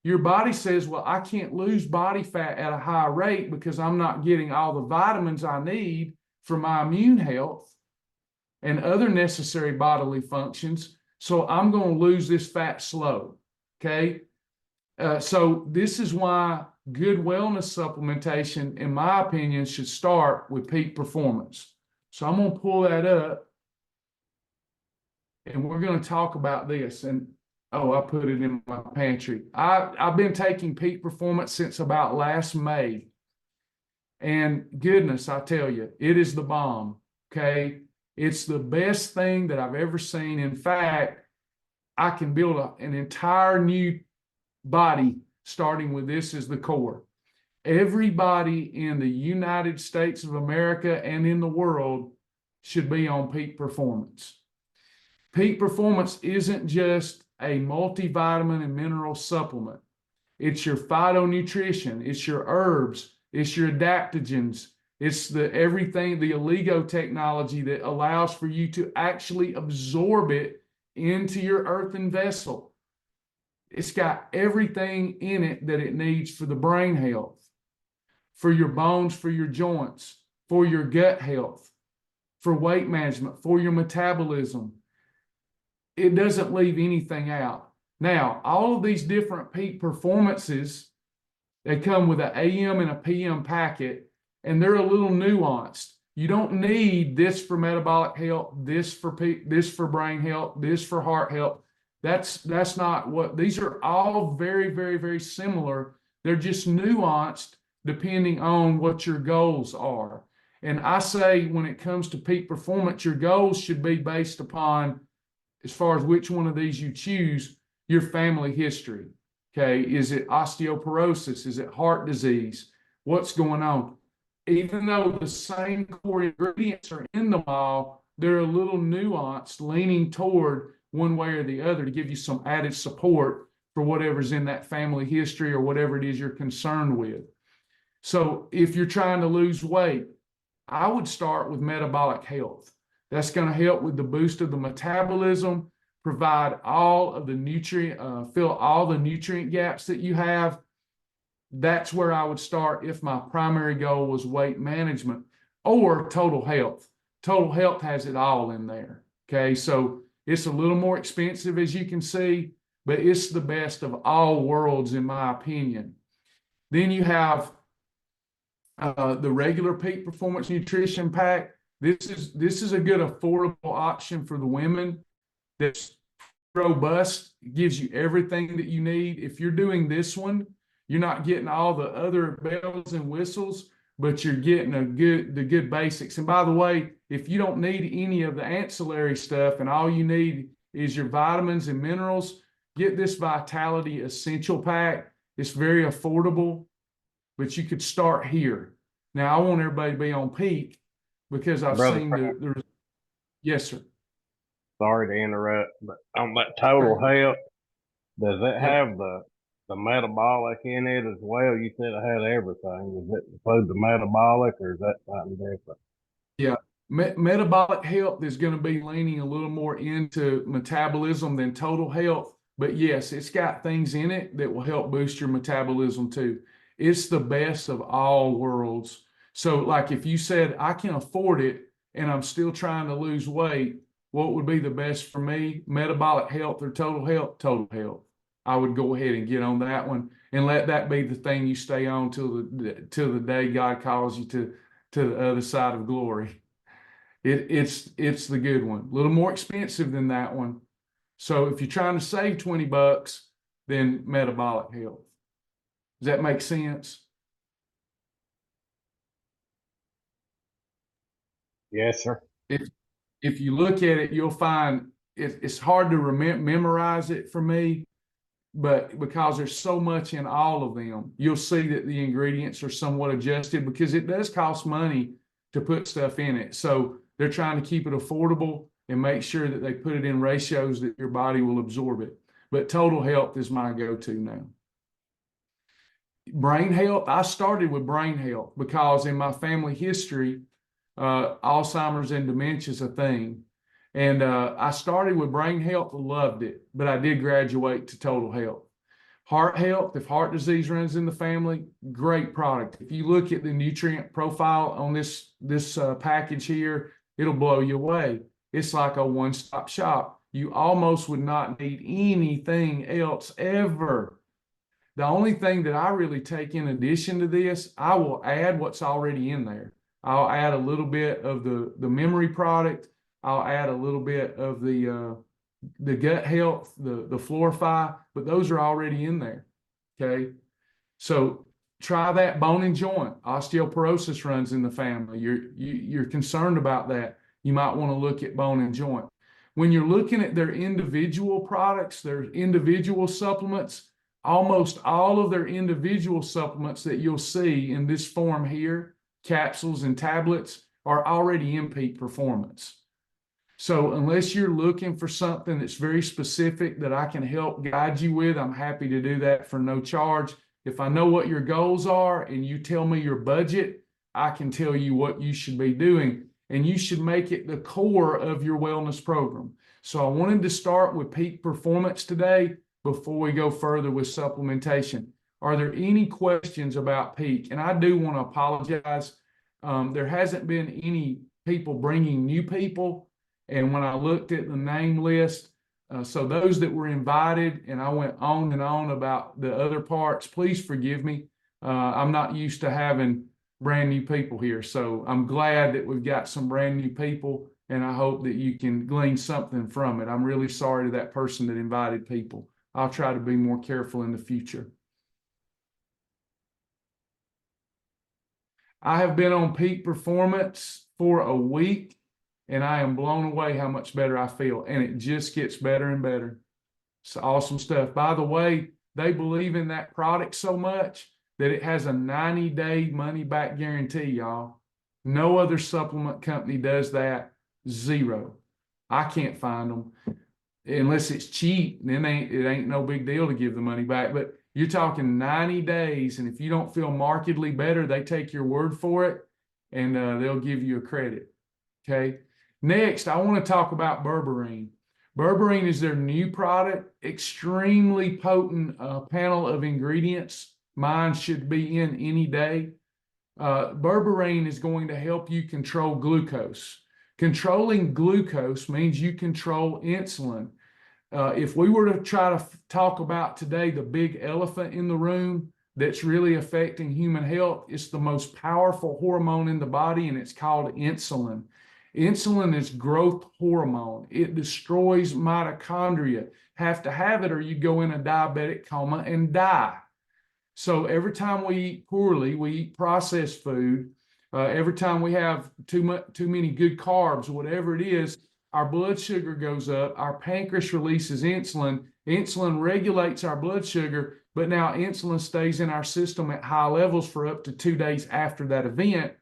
your body says, well, I can't lose body fat at a high rate because I'm not getting all the vitamins I need for my immune health and other necessary bodily functions. So I'm going to lose this fat slow, okay? So this is why good wellness supplementation, in my opinion, should start with peak performance. So I'm going to pull that up, and we're going to talk about this. And oh, I put it in my pantry. I've been taking peak performance since about last May. And goodness, I tell you, it is the bomb, okay? It's the best thing that I've ever seen. In fact, I can build an entire new body starting with this as the core. Everybody in the United States of America and in the world should be on peak performance. Peak performance isn't just a multivitamin and mineral supplement. It's your phytonutrition, it's your herbs, it's your adaptogens, it's the everything, the oligo technology that allows for you to actually absorb it into your earthen vessel. It's got everything in it that it needs for the brain health, for your bones, for your joints, for your gut health, for weight management, for your metabolism. It doesn't leave anything out. Now, all of these different peak performances, they come with an AM and a PM packet, and they're a little nuanced. You don't need this for metabolic health, this for brain health, this for heart health. That's not what, these are all very, very, very similar. They're just nuanced depending on what your goals are. And I say when it comes to peak performance, your goals should be based upon, as far as which one of these you choose, your family history. Okay, is it osteoporosis? Is it heart disease? What's going on? Even though the same core ingredients are in them all, they're a little nuanced, leaning toward one way or the other to give you some added support for whatever's in that family history or whatever it is you're concerned with. So if you're trying to lose weight, I would start with metabolic health. That's going to help with the boost of the metabolism, provide all of the fill all the nutrient gaps that you have. That's where I would start if my primary goal was weight management or total health. Total health has it all in there. Okay, so it's a little more expensive, as you can see, but it's the best of all worlds, in my opinion. Then you have the regular peak performance nutrition pack. This is a good affordable option for the women. That's robust, gives you everything that you need. If you're doing this one, you're not getting all the other bells and whistles, but you're getting the good basics. And by the way, if you don't need any of the ancillary stuff and all you need is your vitamins and minerals, get this Vitality Essential Pack. It's very affordable, but you could start here. Now, I want everybody to be on peak because I've Brother seen the yes, sir. sorry to interrupt, but on that total health, does it Yeah. have the metabolic in it as well? You said it had everything. Does it include the metabolic, or is that something different? Yeah, metabolic health is going to be leaning a little more into metabolism than total health. But yes, it's got things in it that will help boost your metabolism too. It's the best of all worlds. So, like if you said, I can afford it and I'm still trying to lose weight, what would be the best for me? Metabolic health or total health? Total health. I would go ahead and get on that one and let that be the thing you stay on till the day God calls you to the other side of glory. It's the good one. A little more expensive than that one. So if you're trying to save $20, then metabolic health. Does that make sense? Yes, sir. If you look at it, you'll find it's hard to memorize it for me, but because there's so much in all of them, you'll see that the ingredients are somewhat adjusted because it does cost money to put stuff in it. So they're trying to keep it affordable and make sure that they put it in ratios that your body will absorb it. But total health is my go-to now. Brain health, I started with brain health because in my family history, Alzheimer's and dementia is a thing. And I started with brain health, loved it, but I did graduate to total health. Heart health, if heart disease runs in the family, great product. If you look at the nutrient profile on this package here, it'll blow you away. It's like a one-stop shop. You almost would not need anything else ever. The only thing that I really take in addition to this, I will add what's already in there. I'll add a little bit of the memory product. I'll add a little bit of the gut health, the Florify, but those are already in there. Okay. So try that. Bone and joint. Osteoporosis runs in the family. You're concerned about that. You might want to look at bone and joint. When you're looking at their individual products, their individual supplements, almost all of their individual supplements that you'll see in this form here, capsules and tablets, are already in peak performance. So unless you're looking for something that's very specific that I can help guide you with, I'm happy to do that for no charge. If I know what your goals are and you tell me your budget, I can tell you what you should be doing, and you should make it the core of your wellness program. So I wanted to start with peak performance today before we go further with supplementation. Are there any questions about peak? And I do want to apologize. There hasn't been any people bringing new people. And when I looked at the name list, so those that were invited, and I went on and on about the other parts, please forgive me. I'm not used to having brand new people here. So I'm glad that we've got some brand new people, and I hope that you can glean something from it. I'm really sorry to that person that invited people. I'll try to be more careful in the future. I have been on peak performance for a week, and I am blown away how much better I feel. And it just gets better and better. It's awesome stuff. By the way, they believe in that product so much that it has a 90-day money-back guarantee, y'all. No other supplement company does that. Zero. I can't find them. Unless it's cheap, then it ain't no big deal to give the money back. But you're talking 90 days, and if you don't feel markedly better, they take your word for it, and they'll give you a credit. Okay. Next, I want to talk about berberine. Berberine is their new product, extremely potent panel of ingredients. Mine should be in any day. Berberine is going to help you control glucose. Controlling glucose means you control insulin. If we were to try to talk about today the big elephant in the room that's really affecting human health, it's the most powerful hormone in the body, and it's called insulin. Insulin is growth hormone. It destroys mitochondria. Have to have it or you go in a diabetic coma and die. So every time we eat poorly, we eat processed food. Every time we have too many good carbs, whatever it is, our blood sugar goes up. Our pancreas releases insulin. Insulin regulates our blood sugar, but now insulin stays in our system at high levels for up to 2 days after that event.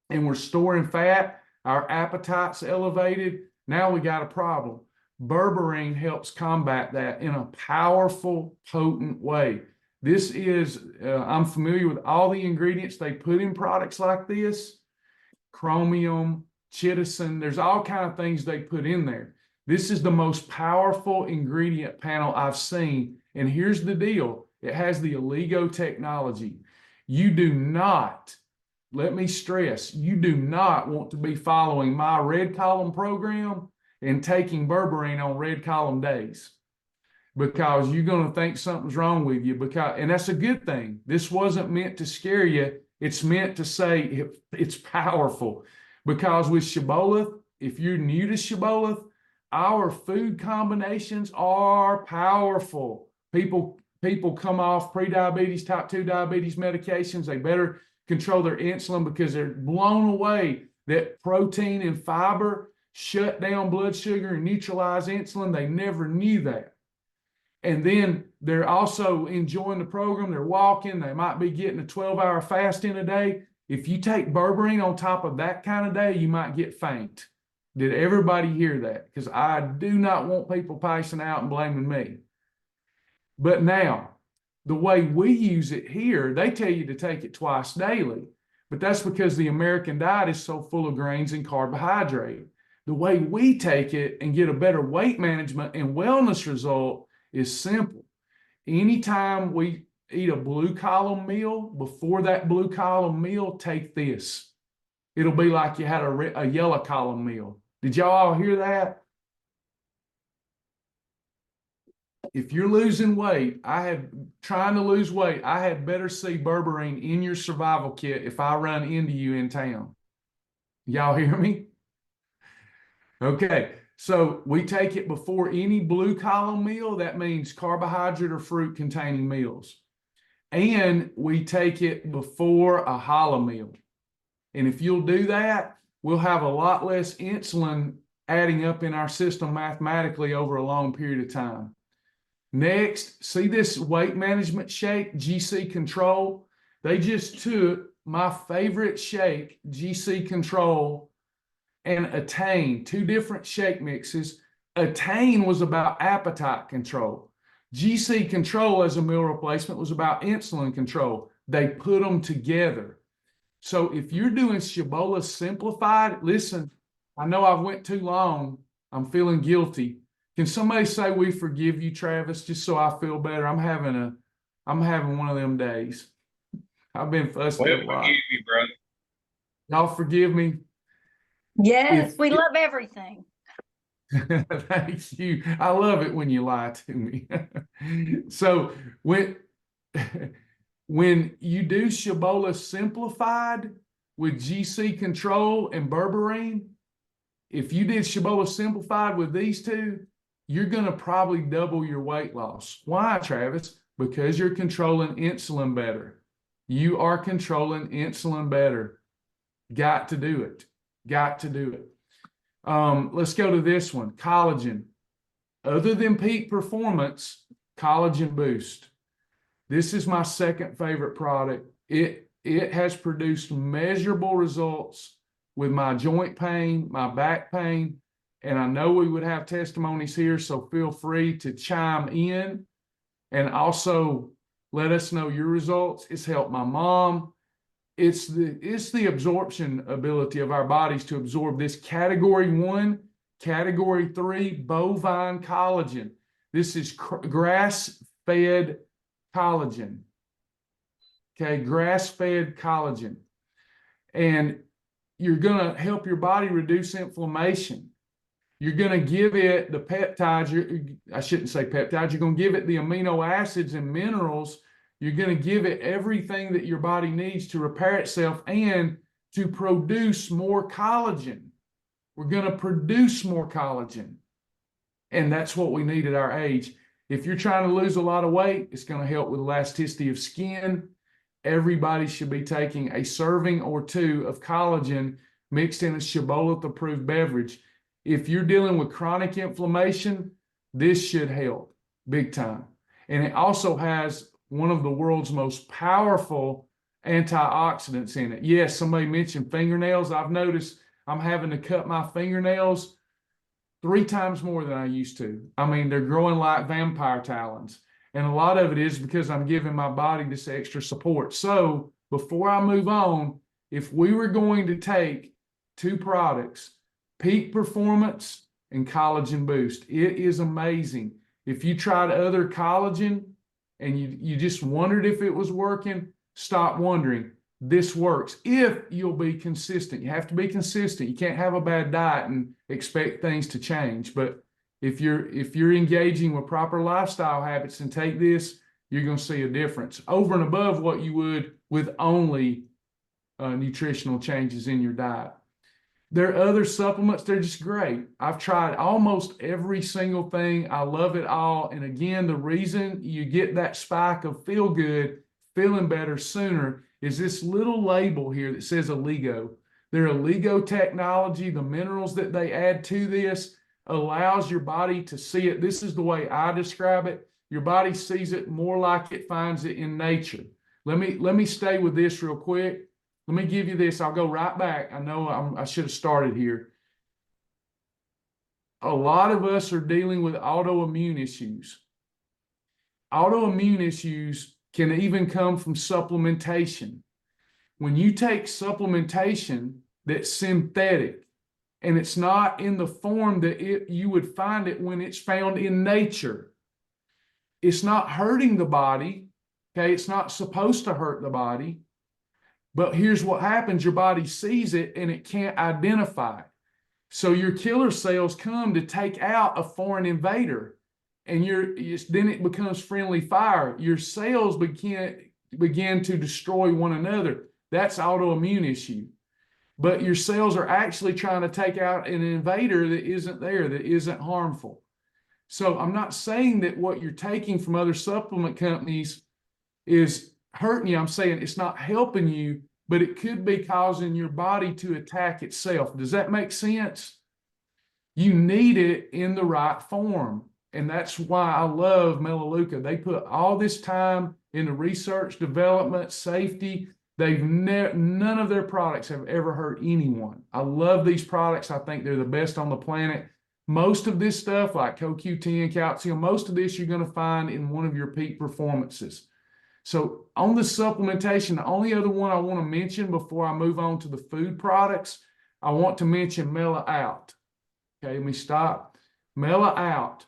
And we're storing fat. Our appetite's elevated. Now we got a problem. Berberine helps combat that in a powerful, potent way. This is, I'm familiar with all the ingredients they put in products like this. Chromium, chitosan, there's all kind of things they put in there. This is the most powerful ingredient panel I've seen. And here's the deal. It has the Oligo technology. You do not, let me stress, you do not want to be following my red column program and taking berberine on red column days, because you're going to think something's wrong with you. And that's a good thing. This wasn't meant to scare you. It's meant to say it's powerful. Because with Shibboleth, if you're new to Shibboleth, our food combinations are powerful. People come off pre-diabetes, type 2 diabetes medications. They better control their insulin because they're blown away that protein and fiber shut down blood sugar and neutralize insulin. They never knew that. And then they're also enjoying the program. They're walking. They might be getting a 12-hour fast in a day. If you take berberine on top of that kind of day, you might get faint. Did everybody hear that? Because I do not want people passing out and blaming me. But now, the way we use it here, they tell you to take it twice daily. But that's because the American diet is so full of grains and carbohydrate. The way we take it and get a better weight management and wellness result is simple. Anytime we eat a blue column meal, before that blue column meal, take this. It'll be like you had a yellow column meal. Did y'all all hear that? If you're losing weight, trying to lose weight, I had better see berberine in your survival kit if I run into you in town. Y'all hear me? Okay, so we take it before any blue column meal. That means carbohydrate or fruit containing meals. And we take it before a challah meal. And if you'll do that, we'll have a lot less insulin adding up in our system mathematically over a long period of time. Next, see this weight management shake, GC Control? They just took my favorite shake, GC Control, and Attain, two different shake mixes. Attain was about appetite control. GC Control as a meal replacement was about insulin control. They put them together. So if you're doing Shibboleth Simplified, listen, I know I've went too long. I'm feeling guilty. Can somebody say we forgive you, Travis, just so I feel better? I'm having one of them days. I've been fussed We'll a lot. forgive you, brother. Y'all forgive me? Yes, we love everything. Thank you. I love it when you lie to me. So when you do Shibboleth Simplified with GC Control and berberine, if you did Shibboleth Simplified with these two, you're going to probably double your weight loss. Why, Travis? Because you're controlling insulin better. You are controlling insulin better. Got to do it. Got to do it. Let's go to this one, collagen. Other than peak performance, collagen boost. This is my second favorite product. It has produced measurable results with my joint pain, my back pain, and I know we would have testimonies here, so feel free to chime in and also let us know your results. It's helped my mom. It's the absorption ability of our bodies to absorb this category 1, category 3 bovine collagen. This is grass-fed collagen. Okay, grass-fed collagen. And you're going to help your body reduce inflammation. You're going to give it the peptides, I shouldn't say peptides, you're going to give it the amino acids and minerals. You're going to give it everything that your body needs to repair itself and to produce more collagen. We're going to produce more collagen. And that's what we need at our age. If you're trying to lose a lot of weight, it's going to help with elasticity of skin. Everybody should be taking a serving or two of collagen mixed in a Shibboleth-approved beverage. If you're dealing with chronic inflammation, this should help big time. And it also has one of the world's most powerful antioxidants in it. Yes, somebody mentioned fingernails. I've noticed I'm having to cut my fingernails 3 times more than I used to. I mean, they're growing like vampire talons. And a lot of it is because I'm giving my body this extra support. So before I move on, if we were going to take 2 products, Peak Performance and Collagen Boost, it is amazing. If you tried other collagen and you just wondered if it was working, stop wondering. This works if you'll be consistent. You have to be consistent. You can't have a bad diet and expect things to change. But if you're engaging with proper lifestyle habits and take this, you're going to see a difference over and above what you would with only nutritional changes in your diet. There are other supplements. They're just great. I've tried almost every single thing. I love it all. And again, the reason you get that spike of feel good, feeling better sooner is this little label here that says Oligo. Their Oligo technology, the minerals that they add to this, allows your body to see it. This is the way I describe it. Your body sees it more like it finds it in nature. Let me stay with this real quick. Let me give you this. I'll go right back. I know I should have started here. A lot of us are dealing with autoimmune issues. Autoimmune issues can even come from supplementation. When you take supplementation that's synthetic and it's not in the form that you would find it when it's found in nature, it's not hurting the body. Okay, it's not supposed to hurt the body. But here's what happens. Your body sees it and it can't identify it. So your killer cells come to take out a foreign invader, and then it becomes friendly fire. Your cells begin to destroy one another. That's autoimmune issue. But your cells are actually trying to take out an invader that isn't there, that isn't harmful. So I'm not saying that what you're taking from other supplement companies is hurting you. I'm saying it's not helping you, but it could be causing your body to attack itself. Does that make sense? You need it in the right form. And that's why I love Melaleuca. They put all this time into research, development, safety. None of their products have ever hurt anyone. I love these products. I think they're the best on the planet. Most of this stuff, like CoQ10, calcium, most of this you're going to find in one of your Peak Performances. So on the supplementation, the only other one I want to mention before I move on to the food products, I want to mention Mela Out. Okay, let me stop. Mela Out.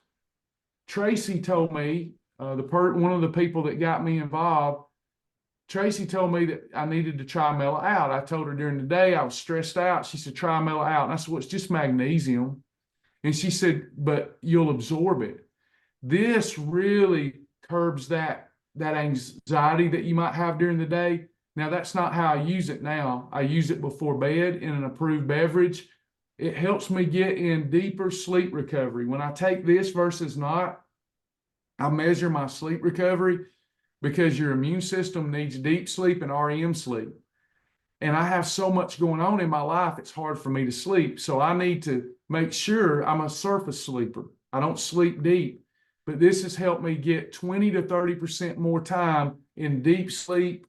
Tracy told me, one of the people that got me involved, Tracy told me that I needed to try Mela Out. I told her during the day I was stressed out. She said, try Mela Out. And I said, well, it's just magnesium. And she said, but you'll absorb it. This really curbs that anxiety that you might have during the day. Now, that's not how I use it now. I use it before bed in an approved beverage. It helps me get in deeper sleep recovery. When I take this versus not, I measure my sleep recovery because your immune system needs deep sleep and REM sleep. And I have so much going on in my life, it's hard for me to sleep. So I need to make sure I'm a surface sleeper. I don't sleep deep. But this has helped me get 20 to 30% more time in deep sleep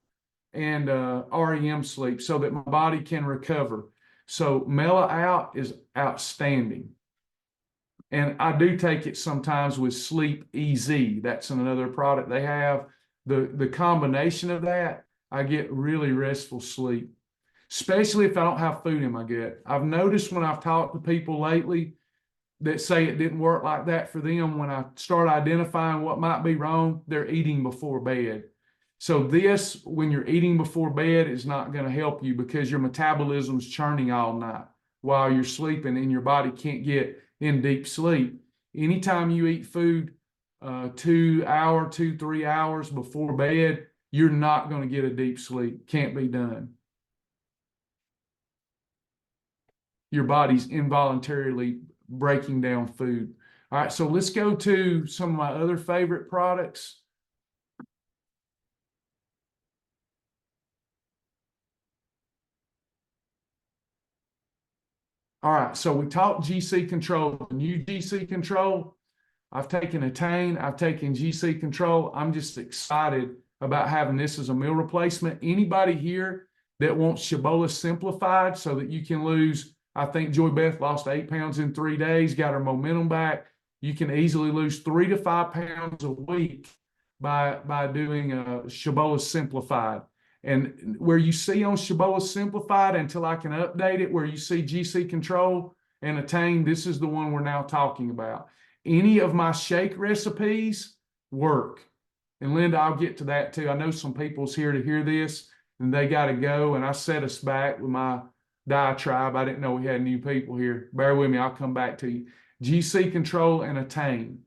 and REM sleep so that my body can recover. So Mela Out is outstanding. And I do take it sometimes with Sleep Easy. That's another product they have. The combination of that, I get really restful sleep, especially if I don't have food in my gut. I've noticed when I've talked to people lately that say it didn't work like that for them, when I start identifying what might be wrong, they're eating before bed. So this, when you're eating before bed, is not going to help you because your metabolism's churning all night while you're sleeping and your body can't get in deep sleep. Anytime you eat food 3 hours before bed, you're not going to get a deep sleep. Can't be done. Your body's involuntarily breaking down food. All right, so let's go to some of my other favorite products. All right, so we talked GC Control, new GC Control. I've taken Attain, I've taken GC Control. I'm just excited about having this as a meal replacement. Anybody here that wants Cibola simplified so that you can lose I think Joy Beth lost 8 pounds in 3 days, got her momentum back. You can easily lose 3 to 5 pounds a week by doing Shabola Simplified. And where you see on Shabola Simplified, until I can update it, where you see GC Control and Attain, this is the one we're now talking about. Any of my shake recipes work. And Linda, I'll get to that too. I know some people's here to hear this and they got to go. And I set us back with my diatribe. I didn't know we had new people here. Bear with me. I'll come back to you. GC Control and Attain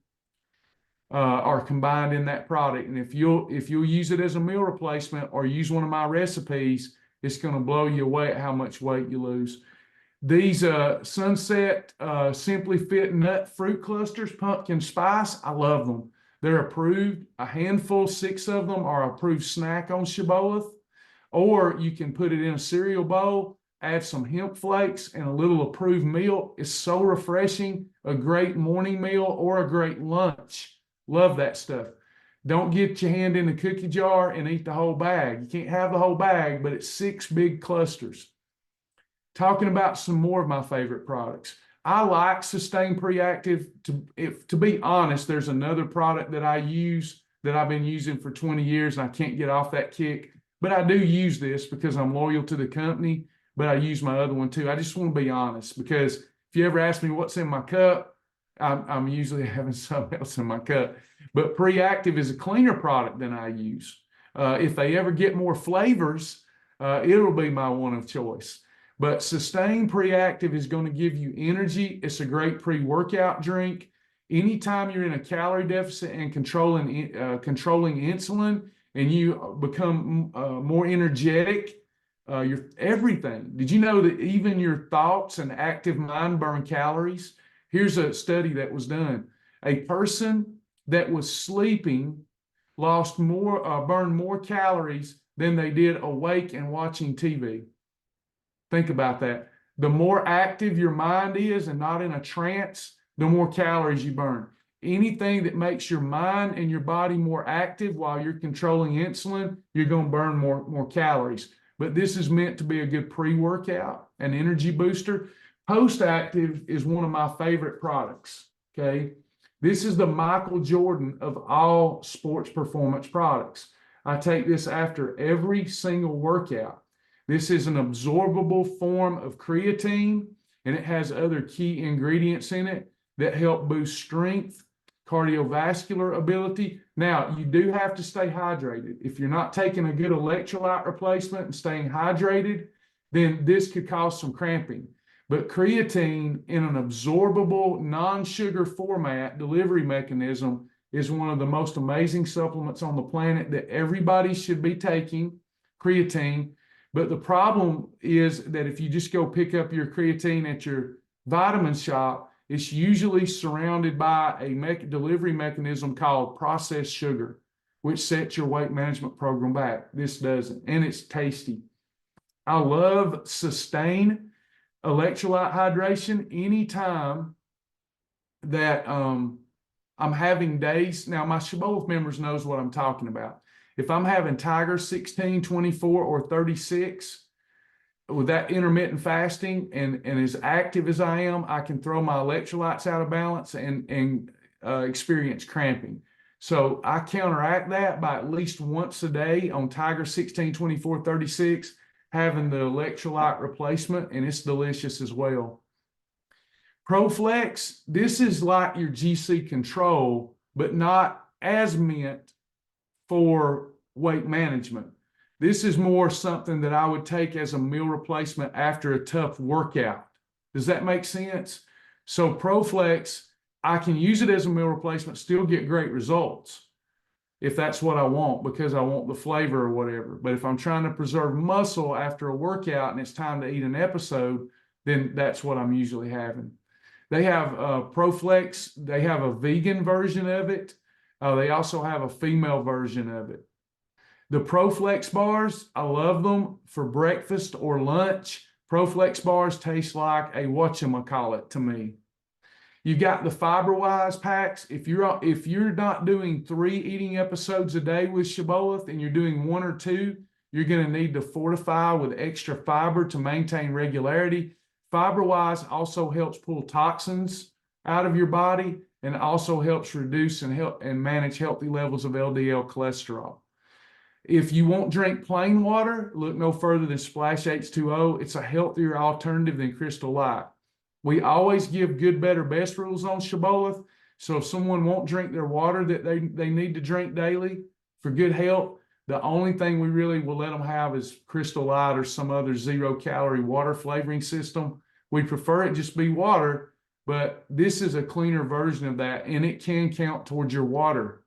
are combined in that product. And if you'll use it as a meal replacement or use one of my recipes, it's going to blow you away at how much weight you lose. These Sunset Simply Fit Nut Fruit Clusters, pumpkin spice, I love them. They're approved. A handful, 6 of them are approved snack on Shibboleth. Or you can put it in a cereal bowl, add some hemp flakes and a little approved meal. It's so refreshing. A great morning meal or a great lunch. Love that stuff. Don't get your hand in the cookie jar and eat the whole bag. You can't have the whole bag, but it's 6 big clusters. Talking about some more of my favorite products. I like Sustain Preactive. To be honest, there's another product that I use that I've been using for 20 years and I can't get off that kick. But I do use this because I'm loyal to the company, but I use my other one too. I just want to be honest, because if you ever ask me what's in my cup, I'm usually having something else in my cup. But Preactive is a cleaner product than I use. If they ever get more flavors, it'll be my one of choice. But Sustain Preactive is going to give you energy. It's a great pre-workout drink. Anytime you're in a calorie deficit and controlling insulin and you become more energetic, your everything. Did you know that even your thoughts and active mind burn calories? Here's a study that was done. A person that was sleeping burned more calories than they did awake and watching TV. Think about that. The more active your mind is and not in a trance, the more calories you burn. Anything that makes your mind and your body more active while you're controlling insulin, you're going to burn more calories. But this is meant to be a good pre-workout, an energy booster. Post-Active is one of my favorite products, okay? This is the Michael Jordan of all sports performance products. I take this after every single workout. This is an absorbable form of creatine, and it has other key ingredients in it that help boost strength, cardiovascular ability. Now, you do have to stay hydrated. If you're not taking a good electrolyte replacement and staying hydrated, then this could cause some cramping. But creatine in an absorbable, non-sugar format delivery mechanism is one of the most amazing supplements on the planet that everybody should be taking, creatine. But the problem is that if you just go pick up your creatine at your vitamin shop, it's usually surrounded by a delivery mechanism called processed sugar, which sets your weight management program back. This doesn't, and it's tasty. I love Sustain electrolyte hydration. Anytime that I'm having days, now my Shibboleth members knows what I'm talking about. If I'm having Tiger 16, 24, or 36, with that intermittent fasting and as active as I am, I can throw my electrolytes out of balance and experience cramping. So I counteract that by at least once a day on Tiger 16, 24, 36, having the electrolyte replacement, and it's delicious as well. ProFlex, this is like your GC Control, but not as meant for weight management. This is more something that I would take as a meal replacement after a tough workout. Does that make sense? So ProFlex, I can use it as a meal replacement, still get great results if that's what I want, because I want the flavor or whatever. But if I'm trying to preserve muscle after a workout and it's time to eat an episode, then that's what I'm usually having. They have ProFlex. They have a vegan version of it. They also have a female version of it. The ProFlex bars, I love them for breakfast or lunch. ProFlex bars taste like a whatchamacallit to me. You got the FiberWise packs. If you're not doing 3 eating episodes a day with Shibboleth and you're doing 1 or 2, you're going to need to fortify with extra fiber to maintain regularity. Fiber-wise also helps pull toxins out of your body and also helps reduce and help and manage healthy levels of LDL cholesterol. If you won't drink plain water, look no further than Splash H2O. It's a healthier alternative than Crystal Light. We always give good, better, best rules on Shibboleth. So if someone won't drink their water that they need to drink daily for good health, the only thing we really will let them have is Crystal Light or some other 0-calorie water flavoring system. We prefer it just be water, but this is a cleaner version of that, and it can count towards your water.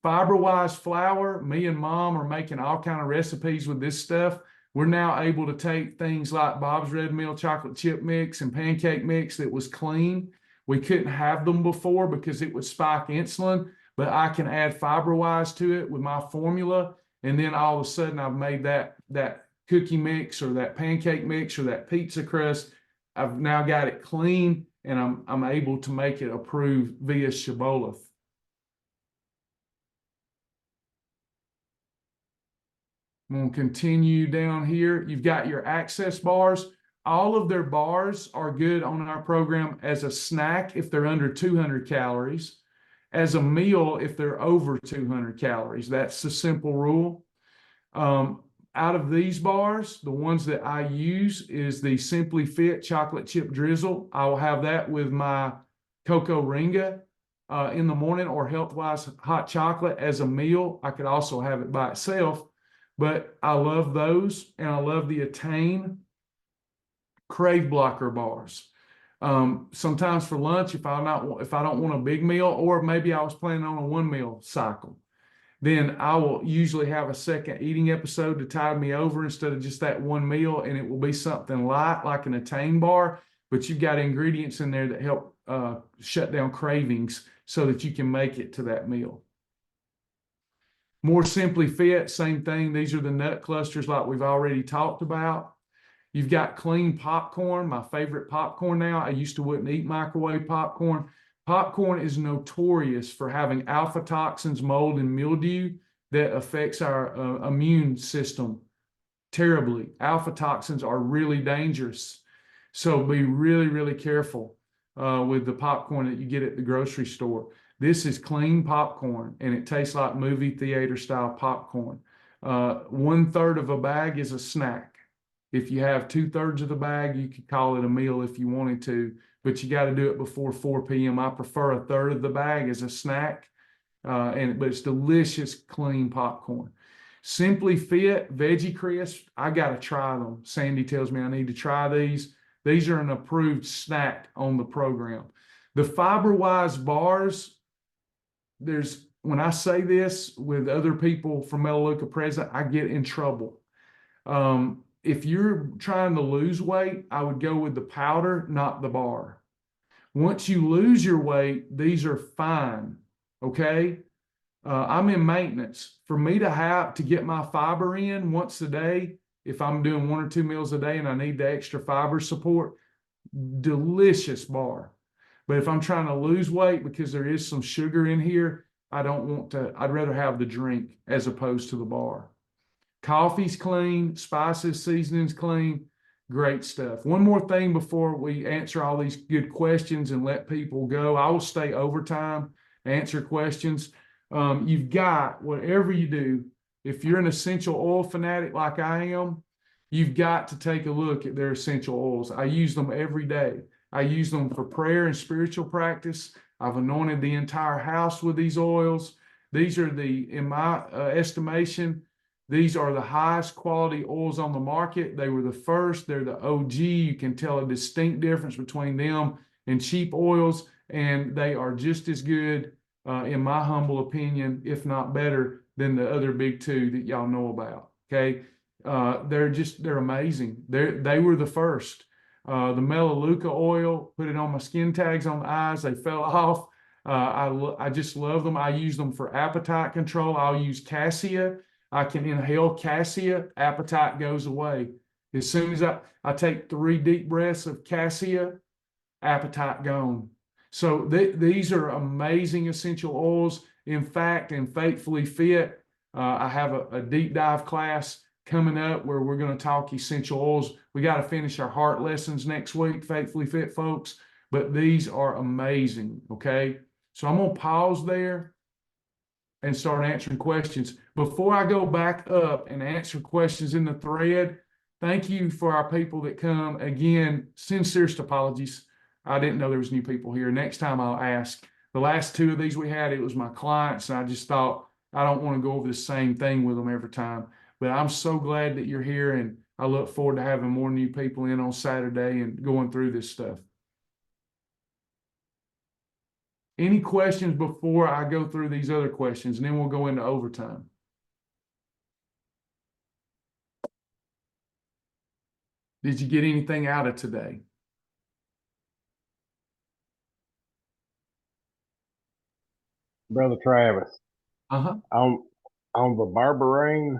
Fiber-wise flour, me and Mom are making all kind of recipes with this stuff. We're now able to take things like Bob's Red Mill chocolate chip mix and pancake mix that was clean. We couldn't have them before because it would spike insulin, but I can add fiber-wise to it with my formula, and then all of a sudden I've made that cookie mix or that pancake mix or that pizza crust. I've now got it clean, and I'm able to make it approved via Shibboleth. I'm going to continue down here. You've got your access bars. All of their bars are good on our program as a snack if they're under 200 calories, as a meal if they're over 200 calories. That's the simple rule. Out of these bars, the ones that I use is the Simply Fit chocolate chip drizzle. I will have that with my cocoa ringa in the morning, or Healthwise hot chocolate as a meal. I could also have it by itself, but I love those, and I love the Attain Crave Blocker bars. Sometimes for lunch, if I don't want a big meal, or maybe I was planning on a 1-meal cycle, then I will usually have a second eating episode to tide me over instead of just that 1 meal, and it will be something light like an Attain bar, but you've got ingredients in there that help shut down cravings so that you can make it to that meal. More Simply Fit, same thing. These are the nut clusters like we've already talked about. You've got clean popcorn, my favorite popcorn now. I used to wouldn't eat microwave popcorn. Popcorn is notorious for having alpha toxins, mold, and mildew that affects our immune system terribly. Alpha toxins are really dangerous. So be really, really careful with the popcorn that you get at the grocery store. This is clean popcorn, and it tastes like movie theater style popcorn. 1/3 of a bag is a snack. If you have 2/3 of the bag, you could call it a meal if you wanted to, but you got to do it before 4 p.m. I prefer 1/3 of the bag as a snack, but it's delicious, clean popcorn. Simply Fit Veggie Crisp, I got to try them. Sandy tells me I need to try these. These are an approved snack on the program. The fiber-wise bars, when I say this with other people from Melaleuca present, I get in trouble. If you're trying to lose weight, I would go with the powder, not the bar. Once you lose your weight, these are fine, okay? I'm in maintenance. For me to get my fiber in once a day, if I'm doing 1 or 2 meals a day and I need the extra fiber support, delicious bar. But if I'm trying to lose weight because there is some sugar in here, I don't want to. I'd rather have the drink as opposed to the bar. Coffee's clean, spices, seasonings clean, great stuff. One more thing before we answer all these good questions and let people go. I will stay overtime, answer questions. You've got, whatever you do, if you're an essential oil fanatic like I am, you've got to take a look at their essential oils. I use them every day. I use them for prayer and spiritual practice. I've anointed the entire house with these oils. These are in my estimation, these are the highest quality oils on the market. They were the first. They're the OG. You can tell a distinct difference between them and cheap oils, and they are just as good, in my humble opinion, if not better than the other big two that y'all know about, okay? They're amazing. They were the first. The Melaleuca oil, put it on my skin tags on the eyes. They fell off. I just love them. I use them for appetite control. I'll use cassia. I can inhale cassia, appetite goes away. As soon as I take 3 deep breaths of cassia, appetite gone. So these are amazing essential oils. In fact, in Faithfully Fit, I have a deep dive class coming up where we're going to talk essential oils. We got to finish our heart lessons next week, Faithfully Fit folks, but these are amazing, okay? So I'm going to pause there and start answering questions. Before I go back up and answer questions in the thread, thank you for our people that come. Again, sincerest apologies. I didn't know there was new people here. Next time I'll ask. The last two of these we had, it was my clients, and I just thought I don't want to go over the same thing with them every time. But I'm so glad that you're here, and I look forward to having more new people in on Saturday and going through this stuff. Any questions before I go through these other questions, and then we'll go into overtime? Did you get anything out of today? Brother Travis, Uh-huh. on the berberine,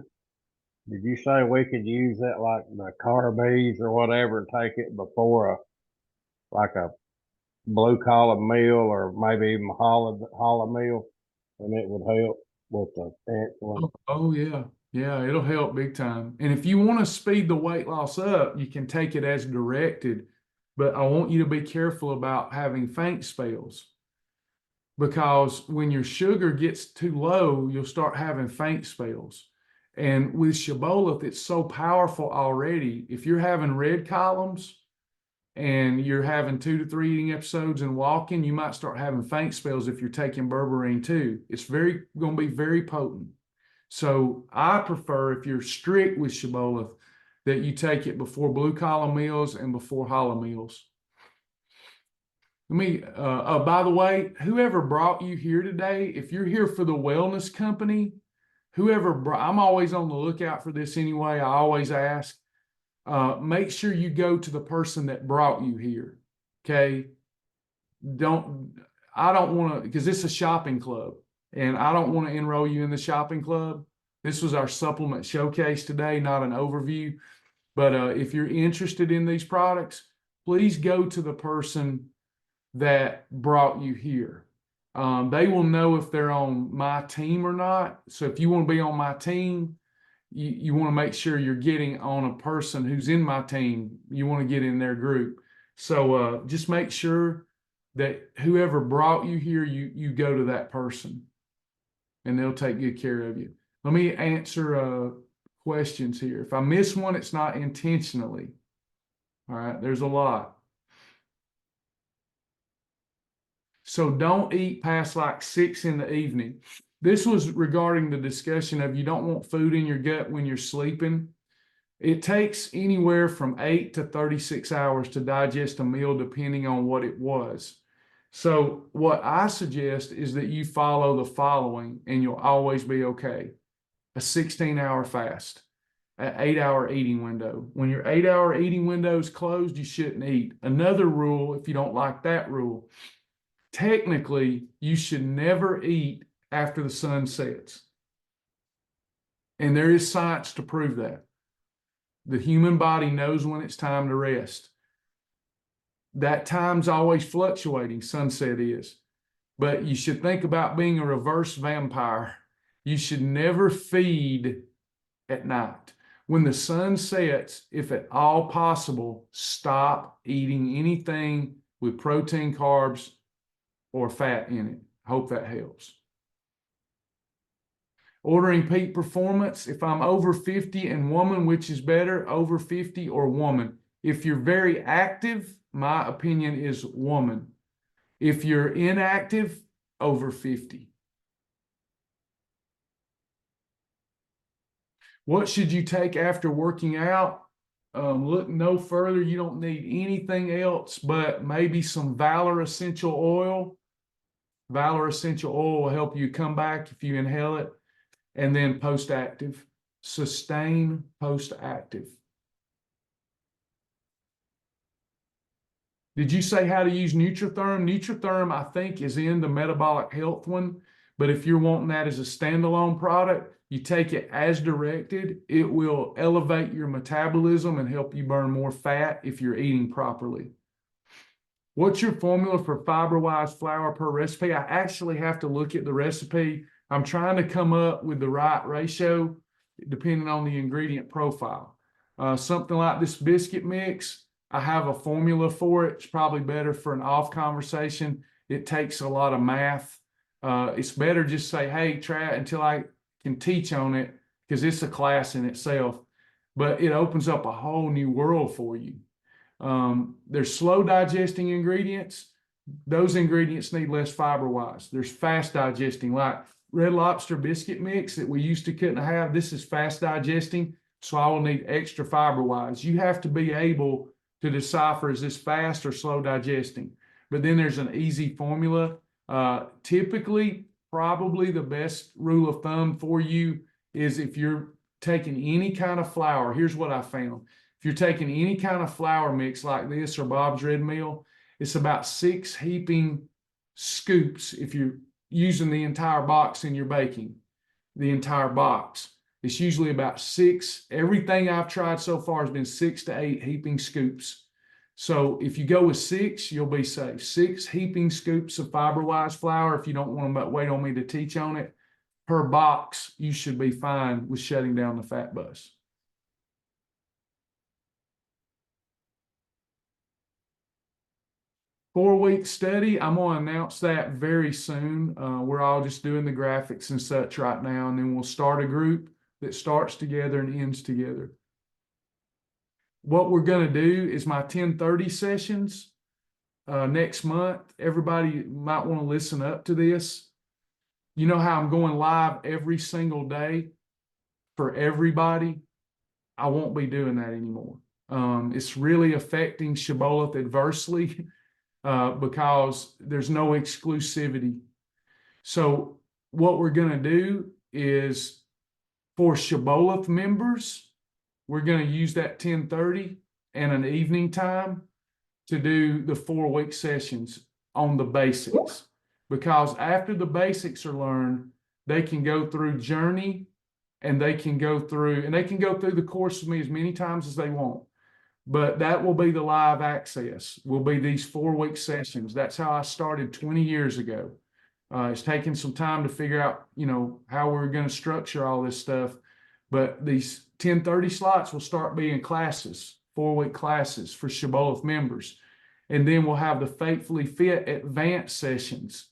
did you say we could use that like the carbies or whatever and take it before a blue collar meal or maybe even a holla meal, and it would help with the insulin? Oh yeah. Yeah, it'll help big time. And if you want to speed the weight loss up, you can take it as directed. But I want you to be careful about having faint spells, because when your sugar gets too low, you'll start having faint spells. And with Shibboleth, it's so powerful already. If you're having red columns and you're having 2 to 3 eating episodes and walking, you might start having faint spells if you're taking berberine too. It's going to be very potent. So I prefer, if you're strict with Shibboleth, that you take it before blue collar meals and before challah meals. By the way, whoever brought you here today, if you're here for the wellness company, I'm always on the lookout for this anyway. I always ask, make sure you go to the person that brought you here. Okay. I don't want to, because it's a shopping club, and I don't want to enroll you in the shopping club. This was our supplement showcase today, not an overview. But if you're interested in these products, please go to the person that brought you here. They will know if they're on my team or not. So if you want to be on my team, you want to make sure you're getting on a person who's in my team. You want to get in their group. So just make sure that whoever brought you here, you go to that person, and they'll take good care of you. Let me answer questions here. If I miss one, it's not intentionally. All right, there's a lot. So don't eat past like 6 in the evening. This was regarding the discussion of you don't want food in your gut when you're sleeping. It takes anywhere from 8 to 36 hours to digest a meal, depending on what it was. So what I suggest is that you follow the following, and you'll always be okay. A 16-hour fast, an 8-hour eating window. When your 8-hour eating window is closed, you shouldn't eat. Another rule, if you don't like that rule, technically, you should never eat after the sun sets. And there is science to prove that. The human body knows when it's time to rest. That time's always fluctuating, sunset is. But you should think about being a reverse vampire. You should never feed at night. When the sun sets, if at all possible, stop eating anything with protein, carbs, or fat in it. Hope that helps. Ordering peak performance. If I'm over 50 and woman, which is better, over 50 or woman? If you're very active, my opinion is woman. If you're inactive, over 50. What should you take after working out? Look no further. You don't need anything else but maybe some Valor Essential Oil. Valor Essential Oil will help you come back if you inhale it. And then post-active. Sustain post-active. Did you say how to use Nutritherm? Nutritherm, I think, is in the metabolic health one. But if you're wanting that as a standalone product, you take it as directed. It will elevate your metabolism and help you burn more fat if you're eating properly. What's your formula for fiber-wise flour per recipe? I actually have to look at the recipe. I'm trying to come up with the right ratio. depending on the ingredient profile. Something like this biscuit mix, I have a formula for it. It's probably better for an off conversation. It takes a lot of math. It's better just say, hey, try it until I can teach on it, because it's a class in itself. But it opens up a whole new world for you. There's slow digesting ingredients. Those ingredients need less fiber wise. There's fast digesting, like Red Lobster biscuit mix that we used to couldn't have. This is fast digesting, so I will need extra fiber wise. You have to be able to decipher, is this fast or slow digesting? But then there's an easy formula. Typically, probably the best rule of thumb for you is if you're taking any kind of flour. Here's what I found. If you're taking any kind of flour mix like this or Bob's Red Mill, it's about 6 heaping scoops if you're using the entire box in your baking, the entire box. It's usually about 6. Everything I've tried so far has been 6 to 8 heaping scoops. So if you go with 6, you'll be safe. 6 heaping scoops of fiber-wise flour, if you don't want to wait on me to teach on it, per box, you should be fine with shutting down the fat bus. Four-week study, I'm going to announce that very soon. We're all just doing the graphics and such right now, and then we'll start a group that starts together and ends together. What we're going to do is my 10:30 sessions next month. Everybody might want to listen up to this. You know how I'm going live every single day for everybody? I won't be doing that anymore. It's really affecting Shibboleth adversely. Because there's no exclusivity. So what we're going to do is for Shibboleth members, we're going to use that 10:30 and an evening time to do the 4-week sessions on the basics. Because after the basics are learned, they can go through Journey and they can go through the course with me as many times as they want. But that will be the live access, will be these 4-week sessions. That's how I started 20 years ago. It's taken some time to figure out, how we're going to structure all this stuff. But these 10:30 slots will start being classes, 4-week classes for Shibboleth members. And then we'll have the Faithfully Fit advanced sessions.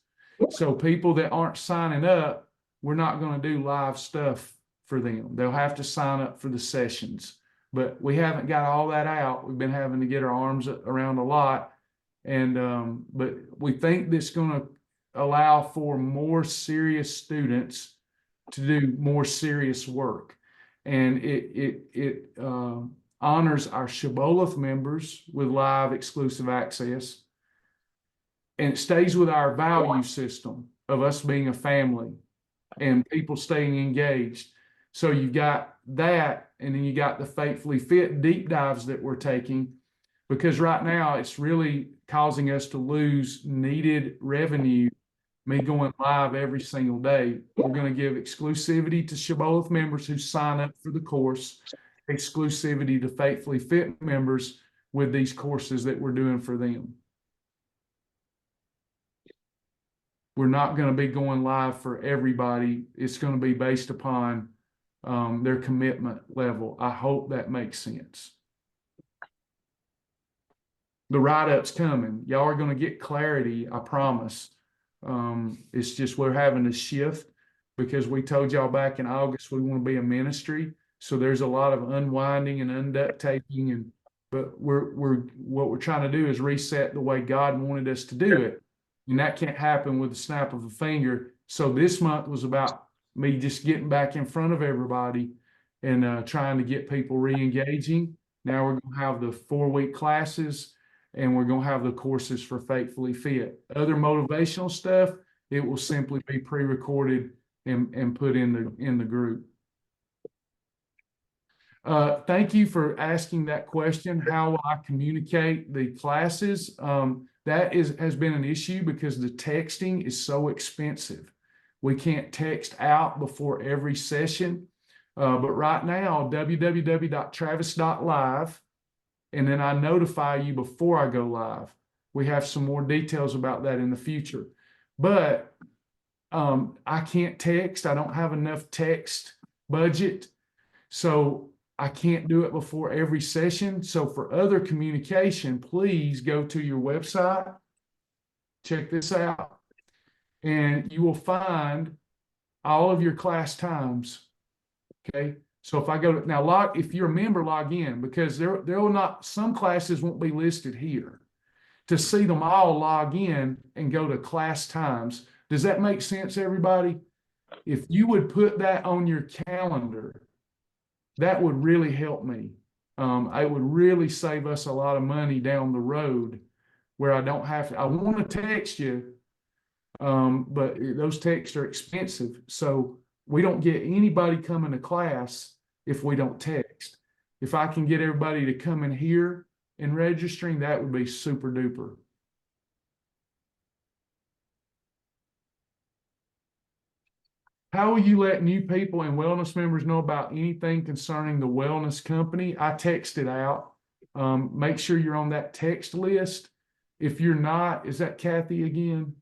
So people that aren't signing up, we're not going to do live stuff for them. They'll have to sign up for the sessions. But we haven't got all that out. We've been having to get our arms around a lot. And but we think this is going to allow for more serious students to do more serious work. And it honors our Shibboleth members with live exclusive access. And it stays with our value system of us being a family and people staying engaged. So you've got that, and then you got the Faithfully Fit deep dives that we're taking, because right now it's really causing us to lose needed revenue, me going live every single day. We're going to give exclusivity to Shibboleth members who sign up for the course, exclusivity to Faithfully Fit members with these courses that we're doing for them. We're not going to be going live for everybody. It's going to be based upon their commitment level. I hope that makes sense. The write-up's coming. Y'all are going to get clarity, I promise. It's just we're having to shift because we told y'all back in August we want to be a ministry. So there's a lot of unwinding and unduct taking, but what we're trying to do is reset the way God wanted us to do it. And that can't happen with the snap of a finger. So this month was about me just getting back in front of everybody and trying to get people re-engaging. Now we're going to have the 4-week classes, and we're going to have the courses for Faithfully Fit. Other motivational stuff, it will simply be pre-recorded and put in the group. Thank you for asking that question. How will I communicate the classes? That has been an issue because the texting is so expensive. We can't text out before every session. But right now, www.travis.live, and then I notify you before I go live. We have some more details about that in the future. But I can't text. I don't have enough text budget. So I can't do it before every session. So for other communication, please go to your website. Check this out. And you will find all of your class times. Okay. So if I go to now if you're a member, log in, because there will not, some classes won't be listed here. To see them all, log in and go to class times. Does that make sense, everybody? If you would put that on your calendar, that would really help me. It would really save us a lot of money down the road where I don't have to, I want to text you, but those texts are expensive. So we don't get anybody coming to class if we don't text. If I can get everybody to come in here and registering, that would be super duper. How will you let new people and wellness members know about anything concerning the wellness company? I text it out. Make sure you're on that text list. If you're not, is that Kathy again?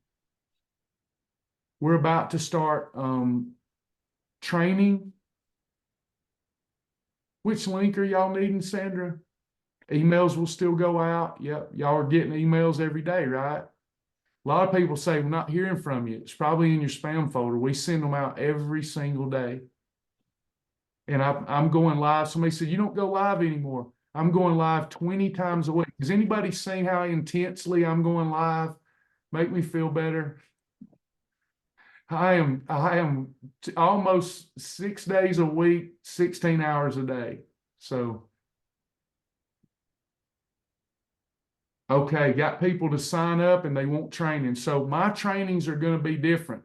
We're about to start training. Which link are y'all needing, Sandra? Emails will still go out. Yep, y'all are getting emails every day, right? A lot of people say, we're not hearing from you. It's probably in your spam folder. We send them out every single day. And I'm going live. Somebody said, you don't go live anymore. I'm going live 20 times a week. Has anybody seen how intensely I'm going live? Make me feel better. I am almost 6 days a week, 16 hours a day. So, okay, got people to sign up and they want training. So my trainings are going to be different.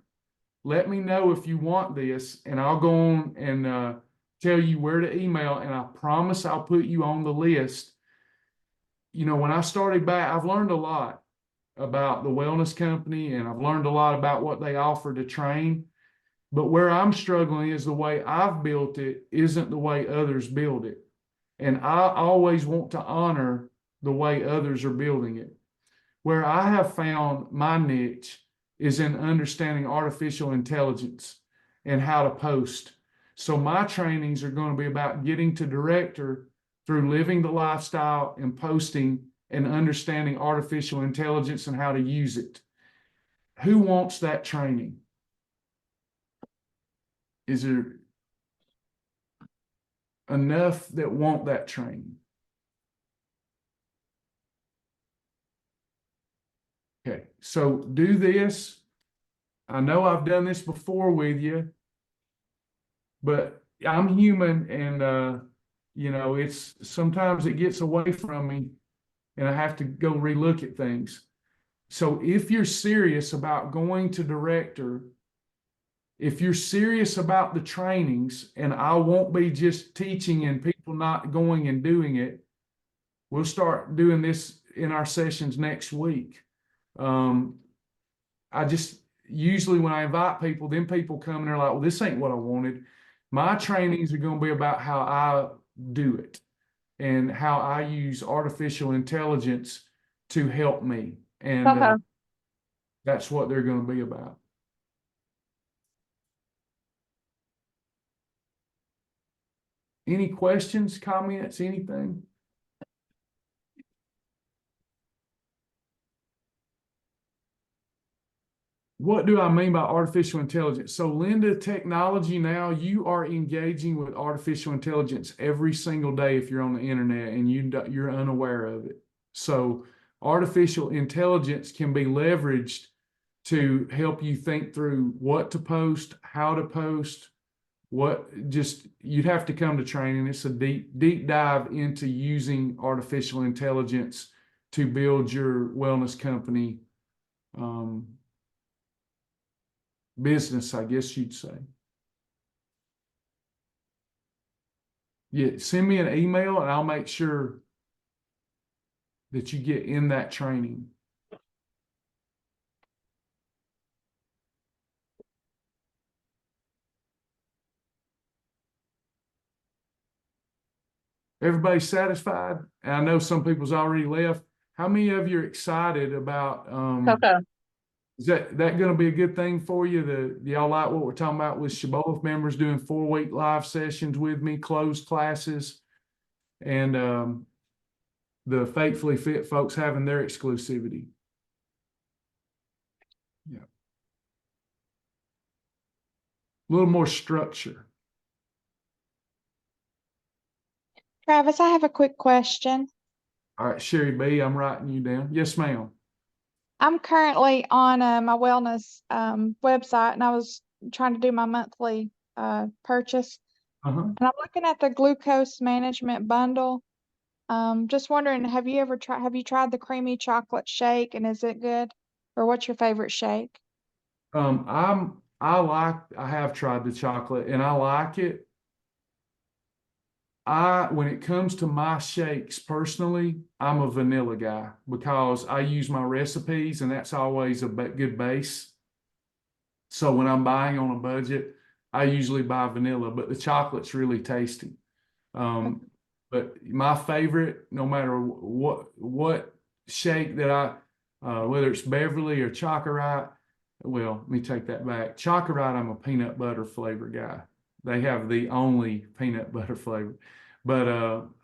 Let me know if you want this, and I'll go on and tell you where to email, and I promise I'll put you on the list. You know, when I started back, I've learned a lot about the wellness company, and I've learned a lot about what they offer to train. But where I'm struggling is the way I've built it isn't the way others build it. And I always want to honor the way others are building it. Where I have found my niche is in understanding artificial intelligence and how to post. So my trainings are going to be about getting to director through living the lifestyle and posting and understanding artificial intelligence and how to use it. Who wants that training? Is there enough that want that training? Okay, so do this. I know I've done this before with you, but I'm human, and you know, it's sometimes it gets away from me and I have to go relook at things. So if you're serious about going to director, if you're serious about the trainings, and I won't be just teaching and people not going and doing it, we'll start doing this in our sessions next week. I just usually when I invite people, then people come and they're like, well, this ain't what I wanted. My trainings are going to be about how I do it and how I use artificial intelligence to help me. And that's what they're going to be about. Any questions, comments, anything? What do I mean by artificial intelligence? So Linda, technology now, you are engaging with artificial intelligence every single day if you're on the internet and you're unaware of it. So artificial intelligence can be leveraged to help you think through what to post, how to post, you'd have to come to training. It's a deep dive into using artificial intelligence to build your wellness company business, I guess you'd say. Yeah, send me an email and I'll make sure that you get in that training. Everybody satisfied? And I know some people's already left. How many of you are excited about Is that going to be a good thing for you? Do y'all like what we're talking about with Shibboleth members doing 4-week live sessions with me, closed classes, and the Faithfully Fit folks having their exclusivity? Yeah. A little more structure. Travis, I have a quick question. All right, Sherry B, I'm writing you down. Yes, ma'am. I'm currently on my wellness website, and I was trying to do my monthly purchase. Uh-huh. And I'm looking at the glucose management bundle. Just wondering, have you tried the creamy chocolate shake, and is it good? Or what's your favorite shake? I have tried the chocolate and I like it. When it comes to my shakes personally, I'm a vanilla guy because I use my recipes and that's always a good base. So when I'm buying on a budget, I usually buy vanilla, but the chocolate's really tasty. But my favorite, no matter what shake that whether it's Beverly or Chocolate, well, let me take that back. Chocolate, I'm a peanut butter flavor guy. They have the only peanut butter flavor. But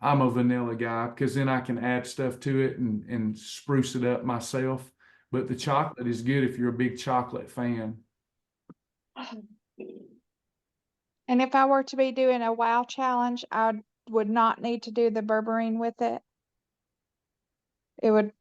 I'm a vanilla guy because then I can add stuff to it and spruce it up myself. But the chocolate is good if you're a big chocolate fan. And if I were to be doing a WOW challenge, I would not need to do the berberine with it. It would.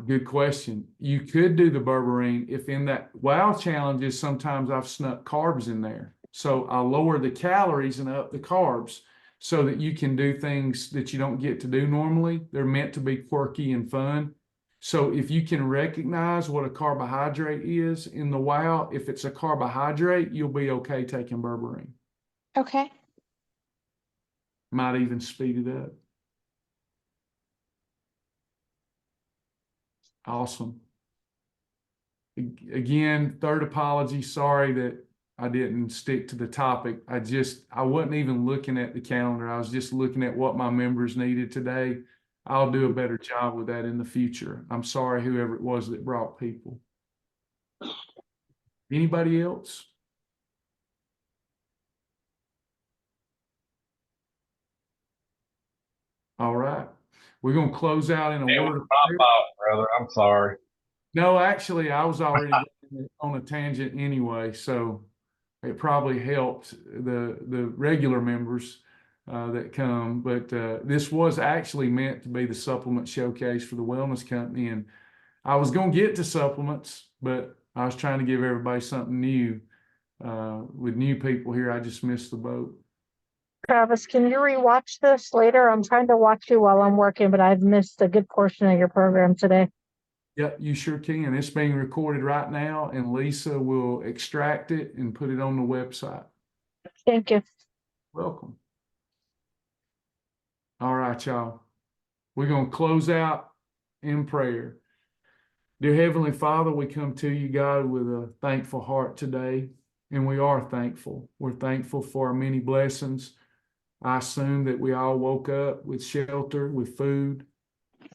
Good question. You could do the berberine if in that WOW challenges, sometimes I've snuck carbs in there. So I'll lower the calories and up the carbs so that you can do things that you don't get to do normally. They're meant to be quirky and fun. So if you can recognize what a carbohydrate is in the WOW, if it's a carbohydrate, you'll be okay taking berberine. Okay. Might even speed it up. Awesome. Again, third apology. Sorry that I didn't stick to the topic. I wasn't even looking at the calendar. I was just looking at what my members needed today. I'll do a better job with that in the future. I'm sorry, whoever it was that brought people. Anybody else? All right. We're going to close out in a It word was of my prayer. fault, brother. I'm sorry. No, actually, I was already on a tangent anyway, so it probably helped the regular members that come. But this was actually meant to be the supplement showcase for the wellness company, and I was going to get to supplements, but I was trying to give everybody something new. With new people here, I just missed the boat. Travis, can you rewatch this later? I'm trying to watch you while I'm working, but I've missed a good portion of your program today. Yep, you sure can. It's being recorded right now, and Lisa will extract it and put it on the website. Thank you. Welcome. All right, y'all. We're going to close out in prayer. Dear Heavenly Father, we come to you, God, with a thankful heart today, and we are thankful. We're thankful for our many blessings. I assume that we all woke up with shelter, with food.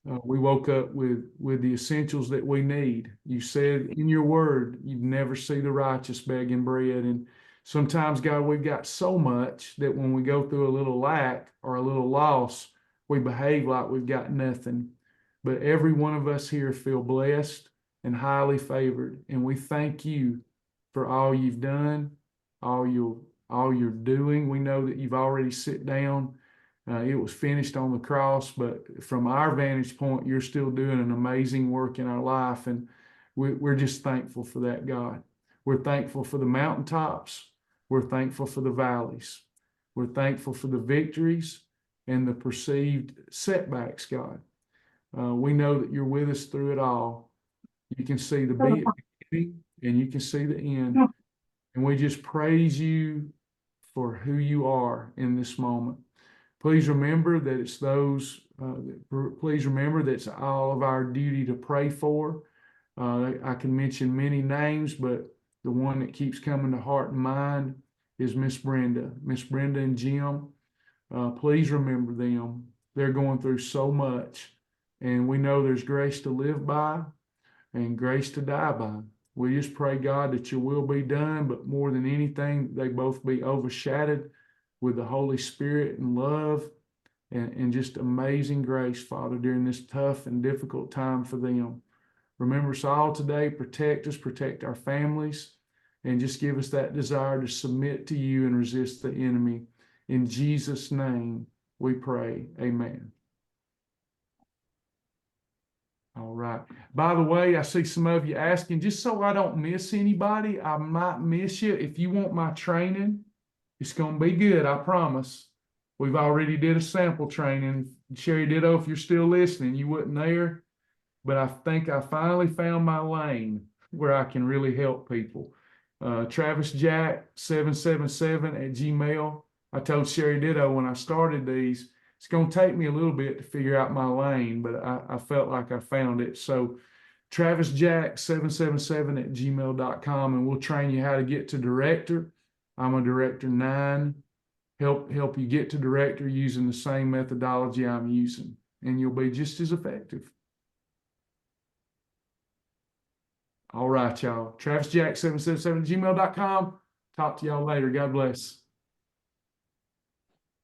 We woke up with the essentials that we need. You said in your word, you'd never see the righteous begging bread. And sometimes, God, we've got so much that when we go through a little lack or a little loss, we behave like we've got nothing. But every one of us here feel blessed and highly favored. And we thank you for all you've done, all you're doing. We know that you've already sit down. It was finished on the cross, but from our vantage point, you're still doing an amazing work in our life. And we're just thankful for that, God. We're thankful for the mountaintops. We're thankful for the valleys. We're thankful for the victories and the perceived setbacks, God. We know that you're with us through it all. You can see the beginning and you can see the end. And we just praise you for who you are in this moment. Please remember that it's please remember that it's all of our duty to pray for. I can mention many names, but the one that keeps coming to heart and mind is Miss Brenda and Jim. Please remember them. They're going through so much, and we know there's grace to live by. and grace to die by. We just pray, God, that your will be done, but more than anything, they both be overshadowed with the Holy Spirit and love and just amazing grace, Father, during this tough and difficult time for them. Remember us all today, protect us, protect our families, and just give us that desire to submit to you and resist the enemy. In Jesus' name we pray, amen. All right. By the way, I see some of you asking, just so I don't miss anybody, I might miss you. If you want my training, it's going to be good, I promise. We've already did a sample training. Sherry Ditto, if you're still listening, you wasn't there, but I think I finally found my lane where I can really help people. TravisJack777 @gmail. I told Sherry Ditto when I started these, it's going to take me a little bit to figure out my lane, but I felt like I found it. So TravisJack777 @gmail.com, and we'll train you how to get to director. I'm a director 9. Help you get to director using the same methodology I'm using, and you'll be just as effective. All right, y'all. TravisJack777 @gmail.com. Talk to y'all later. God bless.